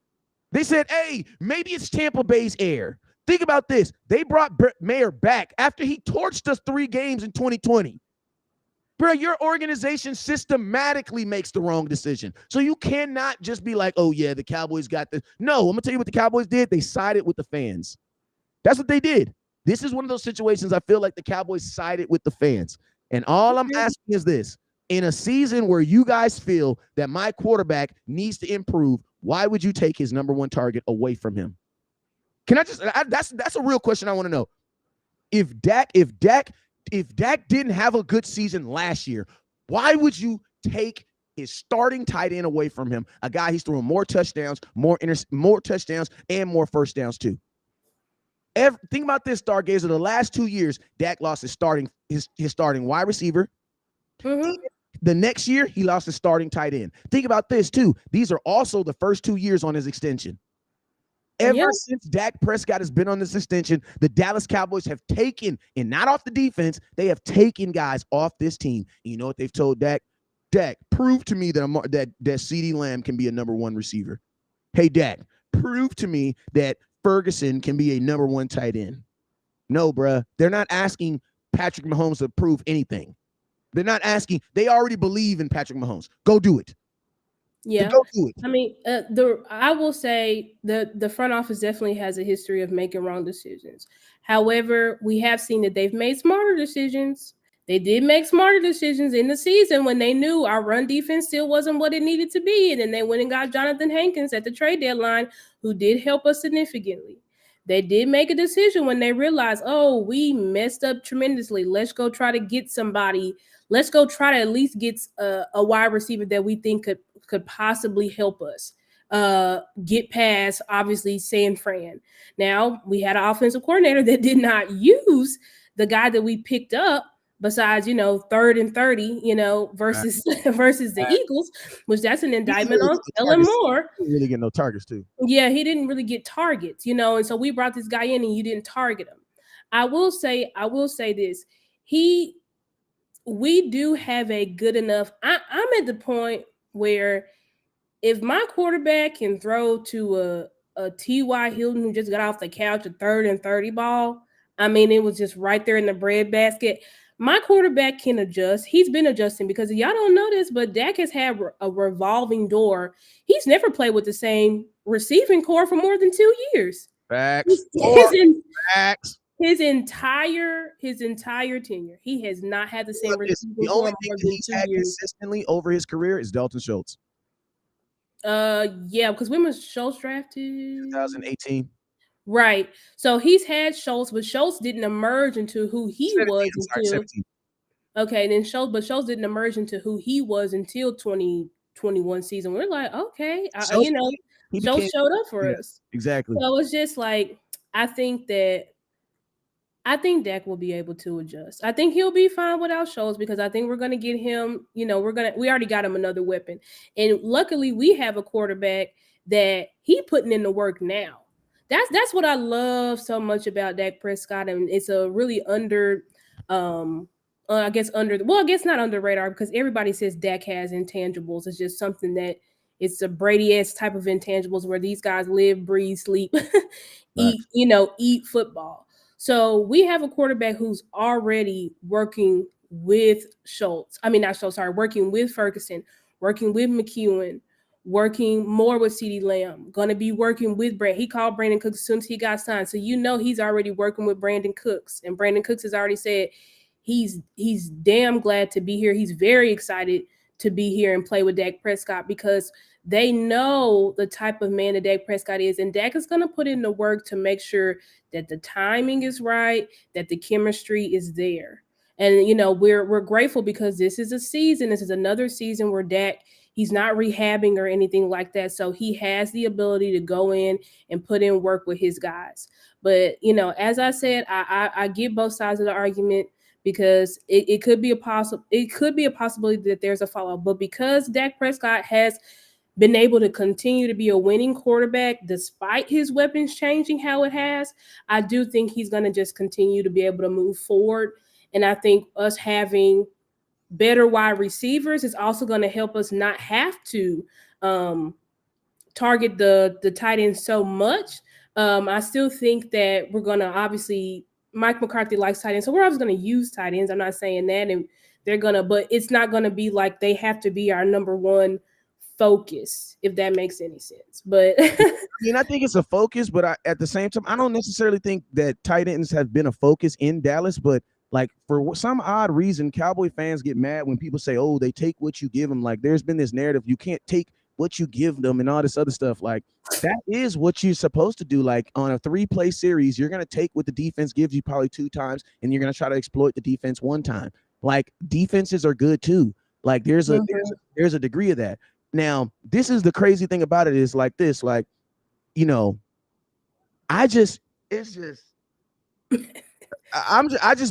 They said, hey, maybe it's Tampa Bay's air. Think about this. They brought Mayer back after he torched us 3 games in 2020. Bro, your organization systematically makes the wrong decision. So you cannot just be like, oh, yeah, the Cowboys got this. No, I'm going to tell you what the Cowboys did. They sided with the fans. That's what they did. This is one of those situations I feel like the Cowboys sided with the fans. And all I'm asking is this. In a season where you guys feel that my quarterback needs to improve, why would you take his number 1 target away from him? Can I just that's a real question I want to know. If Dak didn't have a good season last year, why would you take his starting tight end away from him? A guy he's throwing more touchdowns, more touchdowns, and more first downs too. Think about this, Stargazer. The last 2 years, Dak lost his starting wide receiver. The next year, he lost his starting tight end. Think about this too. These are also the first 2 years on his extension. Ever since Dak Prescott has been on this extension, the Dallas Cowboys have taken, and not off the defense, they have taken guys off this team. And you know what they've told Dak? Dak, prove to me that CeeDee Lamb can be a number 1 receiver. Hey, Dak, prove to me that Ferguson can be a number 1 tight end. No, bruh. They're not asking Patrick Mahomes to prove anything. They're not asking. They already believe in Patrick Mahomes. Go do it. Yeah. Go do it. I mean, I will say the front office definitely has a history of making wrong decisions. However, we have seen that they've made smarter decisions. They did make smarter decisions in the season when they knew our run defense still wasn't what it needed to be. And then they went and got Jonathan Hankins at the trade deadline, who did help us significantly. They did make a decision when they realized, oh, we messed up tremendously. Let's go try to get somebody. Let's go try to at least get a wide receiver that we think could possibly help us get past, obviously, San Fran. Now, we had an offensive coordinator that did not use the guy that we picked up, besides, 3rd and 30, versus the Eagles, which that's an indictment on Ellen Moore. He didn't really get no targets, too. Yeah, he didn't really get targets, and so we brought this guy in and you didn't target him. I will say this. We do have a good enough. I'm at the point where if my quarterback can throw to a T.Y. Hilton who just got off the couch, a 3rd and 30 ball, I mean, it was just right there in the breadbasket. My quarterback can adjust. He's been adjusting because y'all don't know this, but Dak has had a revolving door. He's never played with the same receiving core for more than 2 years. Facts. Facts. His entire tenure, he has not had the same receiving core. The only thing that he's had consistently over his career is Dalton Schultz. Yeah, because when was Schultz drafted? 2018. Right. So he's had Schultz, but Schultz didn't emerge into who he was until. Okay, then Schultz didn't emerge into who he was until 2021 season. We're like, okay, Schultz showed up for us. Exactly. So it's just like, I think Dak will be able to adjust. I think he'll be fine without Schultz because I think we're going to get him, we already got him another weapon. And luckily we have a quarterback that he putting in the work now. That's what I love so much about Dak Prescott. And it's a really not under the radar because everybody says Dak has intangibles. It's just something that it's a Brady-esque type of intangibles where these guys live, breathe, sleep, eat football. So we have a quarterback who's already working with working with Ferguson, working with McEwen, working more with CeeDee Lamb, going to be working with Brand. He called Brandon Cooks as soon as he got signed. So he's already working with Brandon Cooks. And Brandon Cooks has already said he's damn glad to be here. He's very excited to be here and play with Dak Prescott because they know the type of man that Dak Prescott is. And Dak is going to put in the work to make sure that the timing is right, that the chemistry is there. And we're grateful because this is a season. This is another season where Dak, he's not rehabbing or anything like that. So he has the ability to go in and put in work with his guys. But as I said, I get both sides of the argument because it could be a possibility that there's a follow-up. But because Dak Prescott has been able to continue to be a winning quarterback despite his weapons changing how it has, I do think he's going to just continue to be able to move forward. And I think us having better wide receivers is also going to help us not have to target the tight end so much. I still think that we're going to obviously, Mike McCarthy likes tight ends, so we're always going to use tight ends. I'm not saying that, and they're going to, but it's not going to be like they have to be our number one focus, if that makes any sense. But I think it's a focus, but at the same time, I don't necessarily think that tight ends have been a focus in Dallas. But like for some odd reason, Cowboy fans get mad when people say, "Oh, they take what you give them." Like there's been this narrative you can't take what you give them and all this other stuff. Like that is what you're supposed to do. Like on a 3-play series, you're gonna take what the defense gives you probably 2 times, and you're gonna try to exploit the defense 1 time. Like defenses are good too. Like there's a degree of that. Now, this is the crazy thing about it is like this, like, I just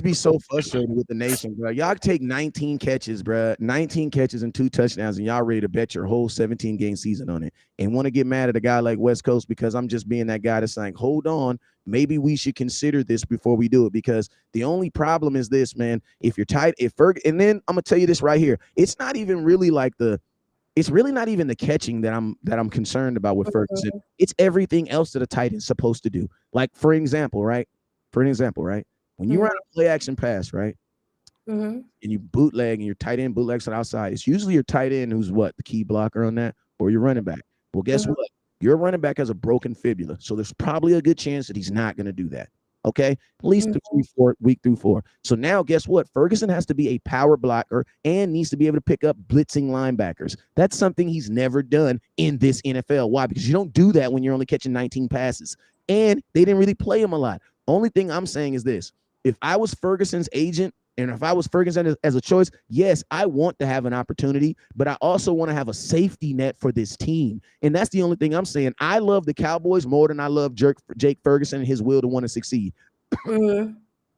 be so frustrated with the nation, bro. Y'all take 19 catches, bro, 19 catches and 2 touchdowns, and y'all ready to bet your whole 17-game season on it and want to get mad at a guy like West Coast because I'm just being that guy that's saying, hold on, maybe we should consider this before we do it, because the only problem is this, man. If you're tight, and then I'm gonna tell you this right here, it's not even really like it's really not even the catching that I'm concerned about with Ferguson. It's everything else that a tight end's supposed to do. Like for an example, right? When you run a play action pass, right? And you bootleg and your tight end bootlegs on outside, it's usually your tight end who's what, the key blocker on that, or your running back. Well, guess what? Your running back has a broken fibula, so there's probably a good chance that he's not going to do that. Okay, at least week through 4. So now, guess what? Ferguson has to be a power blocker and needs to be able to pick up blitzing linebackers. That's something he's never done in this NFL. Why? Because you don't do that when you're only catching 19 passes. And they didn't really play him a lot. Only thing I'm saying is this: if I was Ferguson's agent, and if I was Ferguson as a choice, yes, I want to have an opportunity, but I also want to have a safety net for this team. And that's the only thing I'm saying. I love the Cowboys more than I love Jake Ferguson and his will to want to succeed.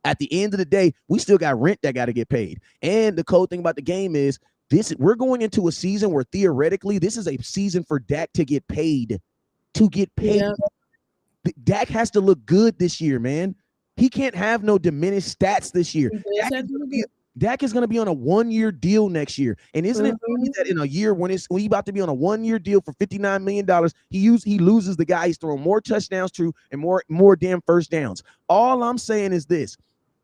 At the end of the day, we still got rent that got to get paid. And the cool thing about the game is we're going into a season where theoretically this is a season for Dak to get paid. Yeah. Dak has to look good this year, man. He can't have no diminished stats this year. Dak is going to be on a 1-year deal next year. And isn't it funny that in a year when he's about to be on a 1-year deal for $59 million, he loses the guy he's throwing more touchdowns to and more damn first downs. All I'm saying is this: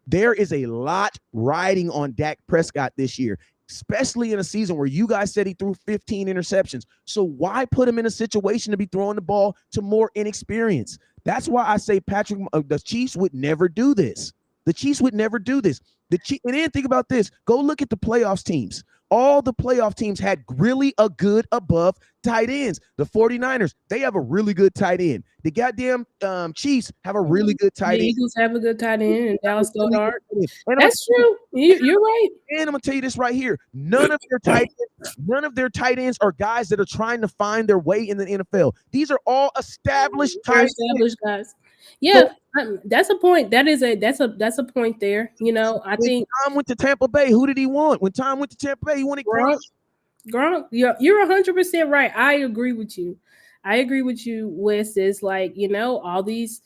there is a lot riding on Dak Prescott this year, especially in a season where you guys said he threw 15 interceptions. So why put him in a situation to be throwing the ball to more inexperience? That's why I say the Chiefs would never do this. The Chiefs would never do this. And then think about this. Go look at the playoffs teams. All the playoff teams had really a good above tight ends. The 49ers, they have a really good tight end. The goddamn Chiefs have a really good tight end. The Eagles have a good tight end, and Dallas Goddard. That's true. You're right. And I'm gonna tell you this right here: none of their tight ends are guys that are trying to find their way in the NFL. These are all established guys. Yeah, that's a point. That's a point there. I think Tom went to Tampa Bay. Who did he want? When Tom went to Tampa Bay, he wanted Gronk. You're 100% right. I agree with you. Wes. Is like, all these,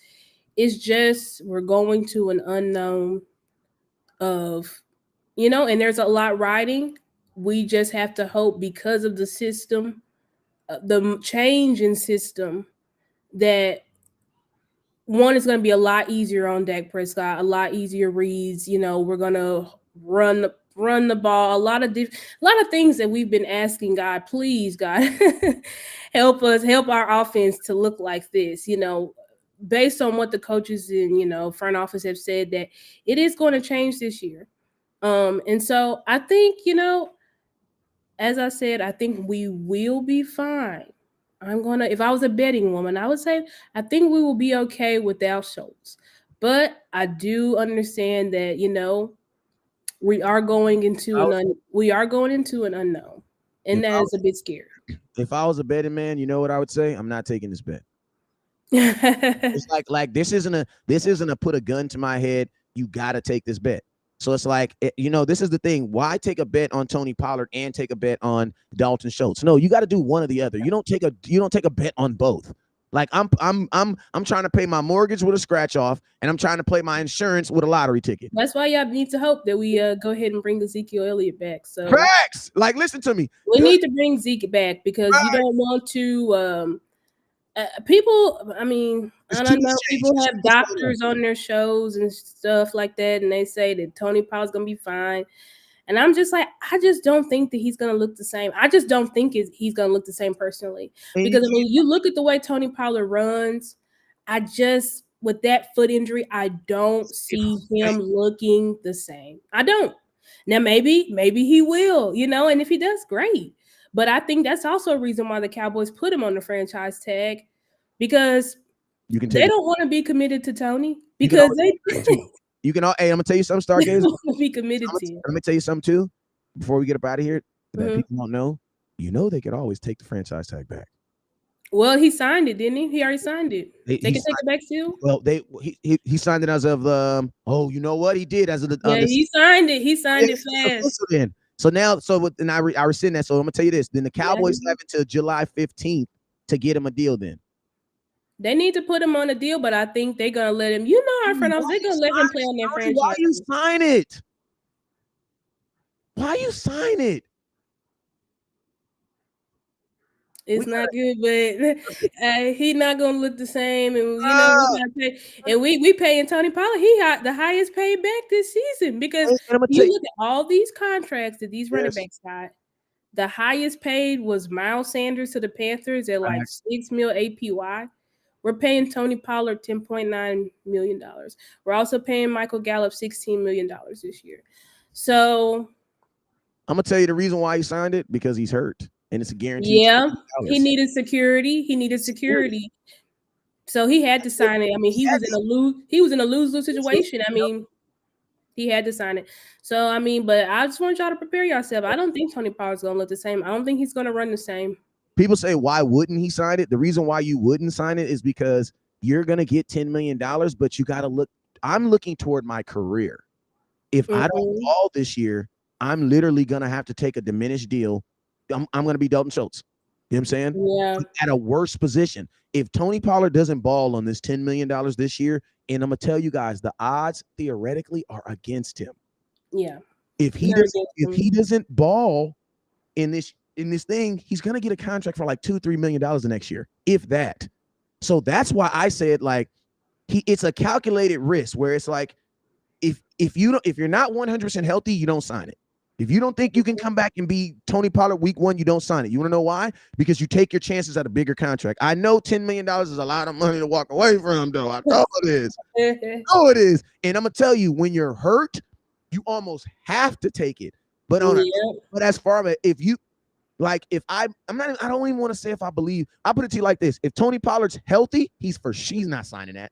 it's just we're going to an unknown of, and there's a lot riding. We just have to hope, because of the system, the change in system, that one is going to be a lot easier on Dak Prescott, a lot easier reads. We're going to run the ball, a lot of things that we've been asking God, please, God, help our offense to look like this, based on what the coaches in, front office have said, that it is going to change this year. And so I think, as I said, I think we will be fine. If I was a betting woman, I would say I think we will be okay without Schultz. But I do understand that, we are going into an unknown, and that is a bit scary. If I was a betting man, you know what I would say? I'm not taking this bet. It's like this isn't a put a gun to my head. You got to take this bet. So it's like, this is the thing. Why take a bet on Tony Pollard and take a bet on Dalton Schultz? No, you got to do one or the other. You don't take a bet on both. Like I'm trying to pay my mortgage with a scratch off, and I'm trying to play my insurance with a lottery ticket. That's why y'all need to hope that we go ahead and bring Ezekiel Elliott back. So facts. Like, listen to me. We need to bring Zeke back because you don't want to. People, I mean, I don't know. People have doctors on their shows and stuff like that, and they say that Tony Pollard's gonna be fine. And I'm just like, I just don't think that he's gonna look the same. I just don't think he's gonna look the same personally. Because I mean, you look at the way Tony Pollard runs. With that foot injury, I don't see him looking the same. I don't. Now maybe he will, and if he does, great. But I think that's also a reason why the Cowboys put him on the franchise tag, because they don't want to be committed to Tony because you can all. Hey, I'm gonna tell you something, Stargazer. Be committed to him. Let me tell you something too. Before we get up out of here, that people don't know. They could always take the franchise tag back. Well, he signed it, didn't he? He already signed it. They can take it back still. Well, he signed it as of you know what he did as of the. He signed it. He signed it fast. So now, I rescind that. So I'm gonna tell you this. Then the Cowboys have until July 15th to get him a deal. Then they need to put him on a deal, but I think they're gonna let him. Our front office, they're gonna let him play on their franchise. Why you sign it? Why you sign it? It's not good, but he's not gonna look the same. And we paying Tony Pollard. He got the highest paid back this season because you look at all these contracts that these running backs got. The highest paid was Miles Sanders to the Panthers at like $6 million APY. We're paying Tony Pollard $10.9 million. We're also paying Michael Gallup $16 million this year. So I'm gonna tell you the reason why he signed it, because he's hurt. And it's a guarantee. Yeah, he needed security. So he had to sign it. I mean, he was in a lose-lose situation. I mean, he had to sign it. So I mean, but I just want y'all to prepare yourself. I don't think Tony Pollard's gonna look the same. I don't think he's gonna run the same. People say, why wouldn't he sign it? The reason why you wouldn't sign it is because you're gonna get $10 million, but you gotta look. I'm looking toward my career. If I don't ball this year, I'm literally gonna have to take a diminished deal. I'm going to be Dalton Schultz. You know what I'm saying? Yeah. At a worse position. If Tony Pollard doesn't ball on this $10 million this year, and I'm going to tell you guys, the odds theoretically are against him. Yeah. If he doesn't ball in this thing, he's going to get a contract for like $2-3 million the next year, if that. So that's why I said, like, it's a calculated risk where it's like, if you're not 100% healthy, you don't sign it. If you don't think you can come back and be Tony Pollard week 1, you don't sign it. You want to know why? Because you take your chances at a bigger contract. I know $10 million is a lot of money to walk away from, though. I know it is. It is. And I'm going to tell you, when you're hurt, you almost have to take it. But as far as if you, like, if I don't even want to say if I believe. I put it to you like this. If Tony Pollard's healthy, she's not signing that.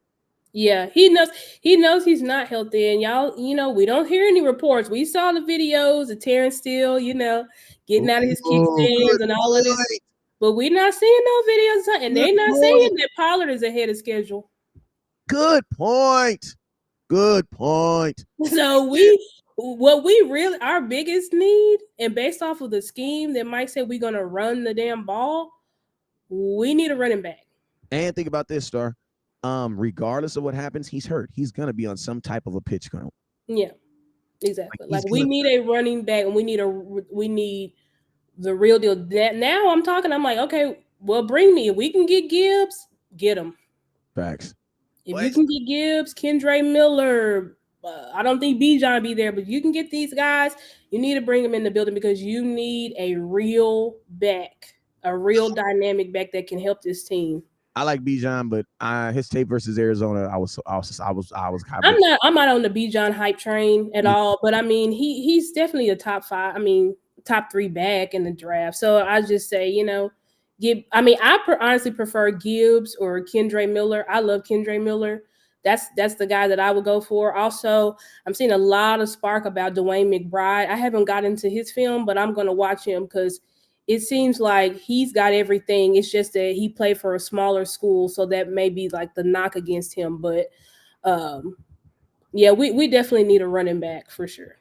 Yeah, he knows he's not healthy, and y'all, we don't hear any reports. We saw the videos of Terrence Steele, getting out of his kickstands and all of this, but we're not seeing no videos, and they're not saying that Pollard is ahead of schedule. Good point. So what we really, our biggest need, and based off of the scheme that Mike said we're gonna run the damn ball, we need a running back. And think about this, Star. Regardless of what happens, he's hurt. He's gonna be on some type of a pitch count. Yeah, exactly. Like we need a running back, and we need the real deal. That now I'm like, okay, well, bring me. If we can get Gibbs, get him. Facts. If you can get Gibbs, Kendre Miller, I don't think Bijan be there, but you can get these guys. You need to bring them in the building because you need a real back, a real dynamic back that can help this team. I like Bijan, but his tape versus Arizona, I was I'm not on the Bijan hype train at all, but I mean he's definitely a top 3 back in the draft. So I just say, I honestly prefer Gibbs or Kendre Miller. I love Kendre Miller, that's the guy that I would go for. Also, I'm seeing a lot of spark about Dwayne McBride. I haven't got into his film, but I'm going to watch him because it seems like he's got everything. It's just that he played for a smaller school, so that may be like the knock against him. But yeah, we definitely need a running back for sure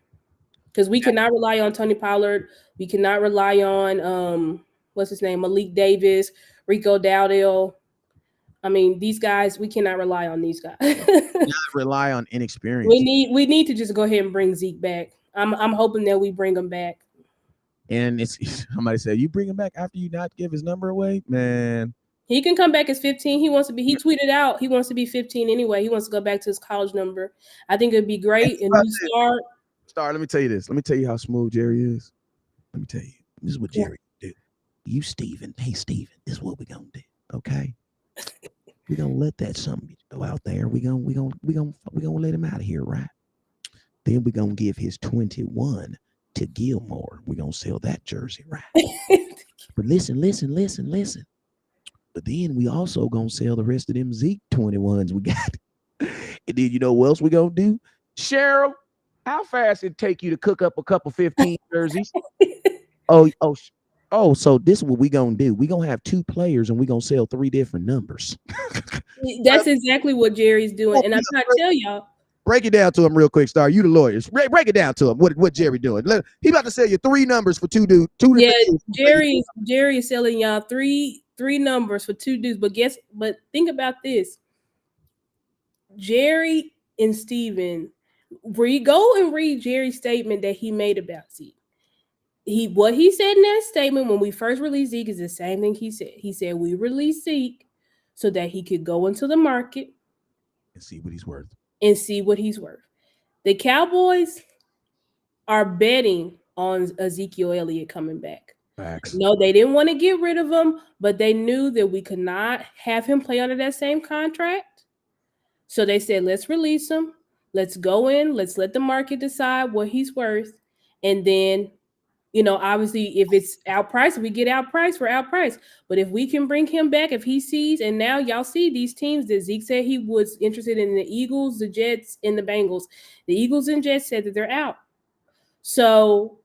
because we cannot rely on Tony Pollard. We cannot rely on what's his name, Malik Davis, Rico Dowdell. I mean, these guys, we cannot rely on these guys. Not rely on we inexperience. need to just go ahead and bring Zeke back. I'm hoping that we bring him back. And it's somebody said, you bring him back after you not give his number away, man. He can come back as 15. He wants to be. He tweeted out he wants to be 15 anyway. He wants to go back to his college number. I think it'd be great. And you start. Star, let me tell you this. Let me tell you how smooth Jerry is. Let me tell you. This is what Jerry do. You, Steven. Hey, Steven. This is what we're gonna do. Okay. We're gonna let that something go out there. We're gonna let him out of here, right? Then we're gonna give his 21 to Gilmore. We're gonna sell that jersey, right? But listen. But then we also gonna sell the rest of them Zeke 21s we got. And then you know what else we gonna do? Cheryl, how fast it take you to cook up a couple 15 jerseys? So this is what we gonna do. We gonna have 2 players and we gonna sell 3 different numbers. That's exactly what Jerry's doing. And I'm trying to tell y'all. Break it down to him real quick, Star. You the lawyers. Break it down to him. What Jerry doing? He about to sell you 3 numbers for 2 dudes. Yeah, Jerry is selling y'all three numbers for 2 dudes. But think about this. Jerry and Steven, go and read Jerry's statement that he made about Zeke. What he said in that statement when we first released Zeke is the same thing he said. He said we released Zeke so that he could go into the market and see what he's worth. The Cowboys are betting on Ezekiel Elliott coming back. Facts. No, they didn't want to get rid of him, but they knew that we could not have him play under that same contract. So they said, let's release him. Let's go in. Let's let the market decide what he's worth. And then, obviously, if it's outpriced, we get outpriced for outpriced. But if we can bring him back, if he sees, and now y'all see these teams that Zeke said he was interested in, the Eagles, the Jets, and the Bengals. The Eagles and Jets said that they're out. So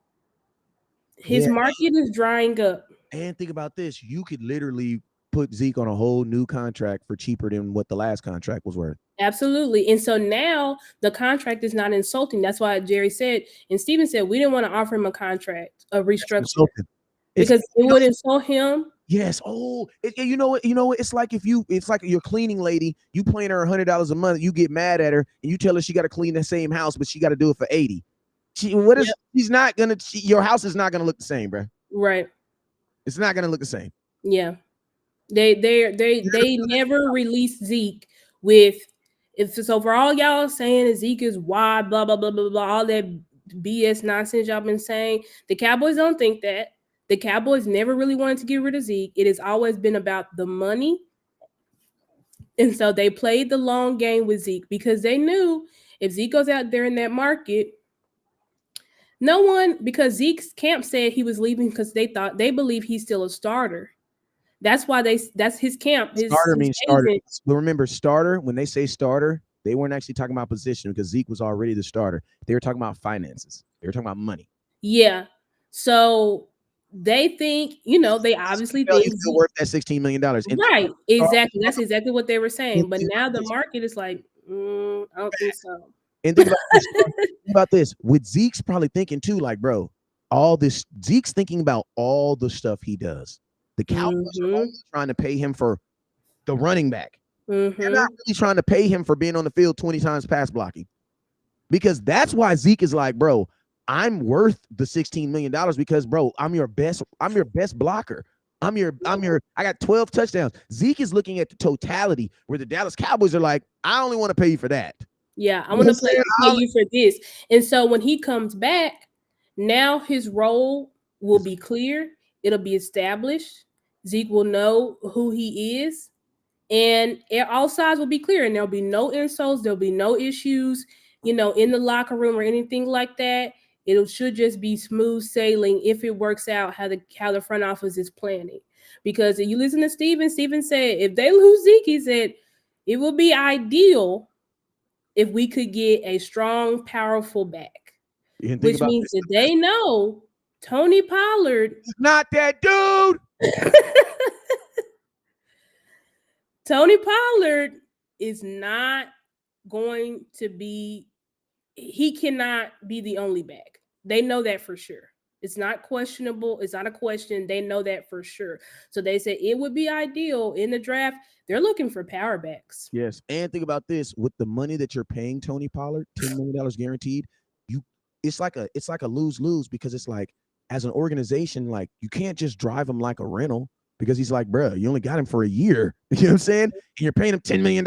his market is drying up. And think about this. You could literally put Zeke on a whole new contract for cheaper than what the last contract was worth. Absolutely. And so now the contract is not insulting. That's why Jerry said, and Steven said, we didn't want to offer him a contract, a restructure. Because it would insult him. Yes. Oh, you know what? It's like it's like your cleaning lady, you paying her $100 a month, you get mad at her and you tell her she got to clean the same house, but she got to do it for $80. She's not gonna. Your house is not gonna look the same, bro. Right. It's not gonna look the same. Yeah. They never released Zeke with. So for all y'all saying Zeke is wide, blah blah blah blah blah, all that BS nonsense y'all been saying, the Cowboys don't think that. The Cowboys never really wanted to get rid of Zeke. It has always been about the money, and so they played the long game with Zeke because they knew if Zeke goes out there in that market. No one, because Zeke's camp said he was leaving because they believe he's still a starter. That's why that's his camp. Starter means starter. But remember, starter, when they say starter, they weren't actually talking about position because Zeke was already the starter. They were talking about finances. They were talking about money. Yeah. So they think, they obviously think he's still worth that $16 million. Right. Exactly. That's exactly what they were saying. But now the market is like, I don't think so. And think about this. With Zeke's probably thinking too, like, bro, all this, Zeke's thinking about all the stuff he does. The Cowboys are only trying to pay him for the running back. They're not really trying to pay him for being on the field 20 times pass blocking. Because that's why Zeke is like, bro, I'm worth the $16 million because, bro, I'm your best blocker. I got 12 touchdowns. Zeke is looking at the totality where the Dallas Cowboys are like, I only want to pay you for that. Yeah, I want to pay you for this. And so when he comes back, now his role will be clear. It'll be established. Zeke will know who he is. And all sides will be clear. And there'll be no insults. There'll be no issues, in the locker room or anything like that. It should just be smooth sailing if it works out how the front office is planning. Because if you listen to Steven said, if they lose Zeke, he said, it will be ideal if we could get a strong, powerful back, You can think which about means that they know Tony Pollard. He's not that dude. Tony Pollard is not going to be, he cannot be the only back. They know that for sure. It's not questionable. It's not a question. They know that for sure. So they said it would be ideal in the draft. They're looking for power backs. Yes. And think about this, with the money that you're paying Tony Pollard, $10 million guaranteed, it's like a lose-lose, because it's like, as an organization, like, you can't just drive him like a rental, because he's like, bro, you only got him for a year. You know what I'm saying? And you're paying him $10 million.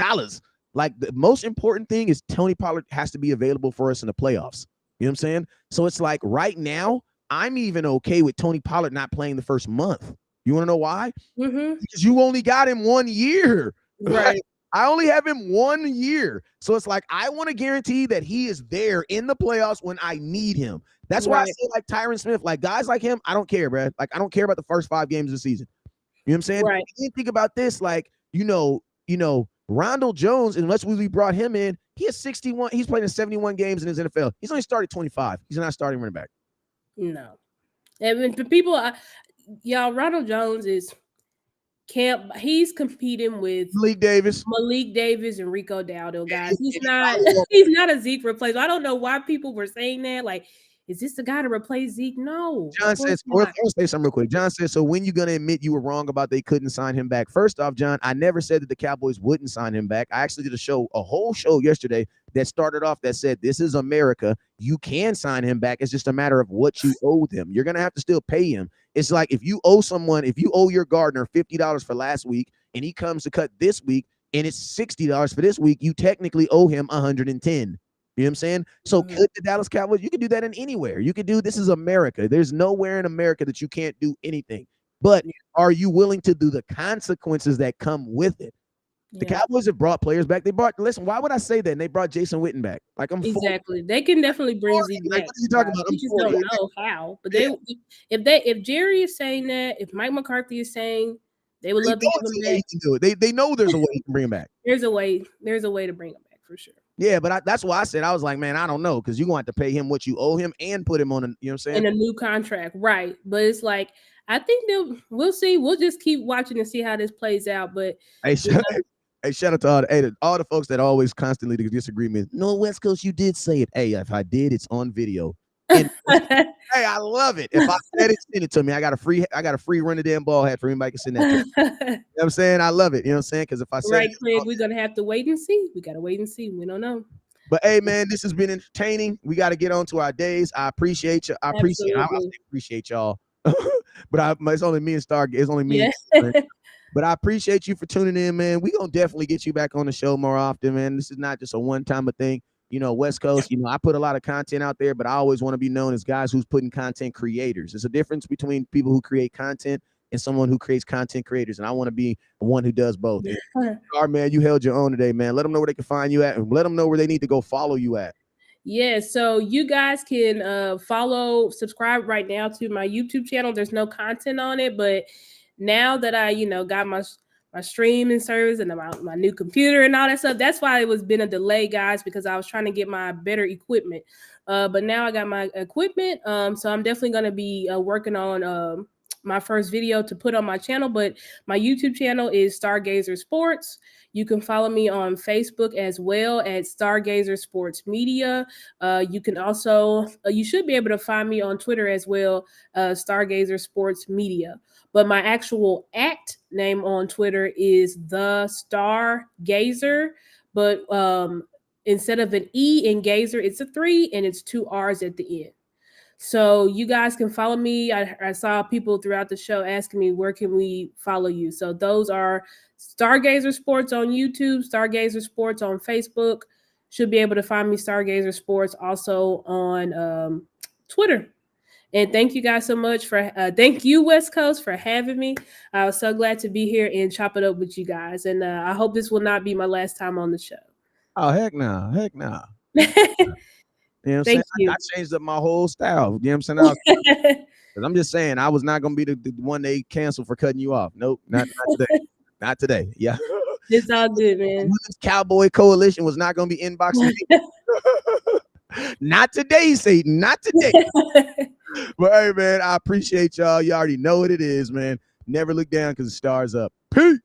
Like, the most important thing is Tony Pollard has to be available for us in the playoffs. You know what I'm saying? So it's like, right now, I'm even okay with Tony Pollard not playing the first month. You want to know why? Because you only got him 1 year. Right. I only have him 1 year. So it's like, I want to guarantee that he is there in the playoffs when I need him. That's why I say, like, Tyron Smith, like, guys like him, I don't care, bro. Like, I don't care about the first 5 games of the season. You know what I'm saying? Right. You think about this, like, Rondell Jones, unless we brought him in, he has 61. He's played in 71 games in his NFL. He's only started 25. He's not starting running back. No. And the people, y'all, Ronald Jones he's competing with Malik Davis and Rico Dowdle, guys. He's not a Zeke replacement. I don't know why people were saying that. Like, is this the guy to replace Zeke? No. John says, I'll say something real quick. John says, so when you going to admit you were wrong about they couldn't sign him back? First off, John, I never said that the Cowboys wouldn't sign him back. I actually did a whole show yesterday that started off that said, this is America. You can sign him back. It's just a matter of what you owe them. You're going to have to still pay him. It's like, if you owe your gardener $50 for last week and he comes to cut this week and it's $60 for this week, you technically owe him $110. You know what I'm saying? So could the Dallas Cowboys, you can do that in anywhere. You could do, this is America. There's nowhere in America that you can't do anything. But are you willing to do the consequences that come with it? The Cowboys have brought players back. Listen, why would I say that? And they brought Jason Witten back. Like, exactly. They can definitely bring Zeke back. Like, what are you talking about? We just don't know how. But if Jerry is saying that, if Mike McCarthy is saying they would love to have him back, can do it. They know there's a way you can bring him back. There's a way to bring him back for sure. Yeah, but that's why I said, I was like, man, I don't know, because you're going to have to pay him what you owe him and put him on you know what I'm saying? In a new contract, right. But it's like, I think we'll see. We'll just keep watching and see how this plays out. But hey, shout out to all the folks that always constantly disagree with me. No, West Coast, you did say it. Hey, if I did, it's on video. And, hey, I love it. If I said it, send it to me. I got a free run the damn ball hat for anybody can send that to me. You know what I'm saying? I love it. You know what I'm saying? Because if I said right, Craig, we're gonna have to wait and see. We gotta wait and see. We don't know. But hey, man, this has been entertaining. We got to get on to our days. I appreciate you. I appreciate y'all. But it's only me and Star. It's only me. Yeah. But I appreciate you for tuning in, man. We gonna definitely get you back on the show more often, man. This is not just a one-time thing. You know, West Coast, I put a lot of content out there, but I always want to be known as guys who's putting content creators. There's a difference between people who create content and someone who creates content creators. And I want to be the one who does both. All right, man, you held your own today, man. Let them know where they can find you at, and let them know where they need to go follow you at. Yeah, so you guys can subscribe right now to my YouTube channel. There's no content on it, but now that I, got my streaming service and my new computer and all that stuff, that's why it was been a delay, guys, because I was trying to get my better equipment. But now I got my equipment, so I'm definitely going to be working on my first video to put on my channel. But my YouTube channel is Stargazer Sports. You can follow me on Facebook as well at Stargazer Sports Media. You can also, you should be able to find me on Twitter as well, Stargazer Sports Media. But my actual name on Twitter is The Stargazer. But instead of an E in Gazer, it's a 3 and it's 2 R's at the end. So you guys can follow me. I saw people throughout the show asking me, where can we follow you? So those are Stargazer Sports on YouTube, Stargazer Sports on Facebook. Should be able to find me Stargazer Sports also on Twitter. And thank you guys so much thank you, West Coast, for having me. I was so glad to be here and chop it up with you guys. And I hope this will not be my last time on the show. Oh, heck no. Heck no. You know what I'm saying? I changed up my whole style. You know what I'm saying? I'm just saying, I was not going to be the one they canceled for cutting you off. Nope, not today. Not today. Yeah. It's all good, man. Women's Cowboy Coalition was not going to be inboxing me. Not today, Satan. Not today. But hey, man, I appreciate y'all. You already know what it is, man. Never look down because the stars up. Peace.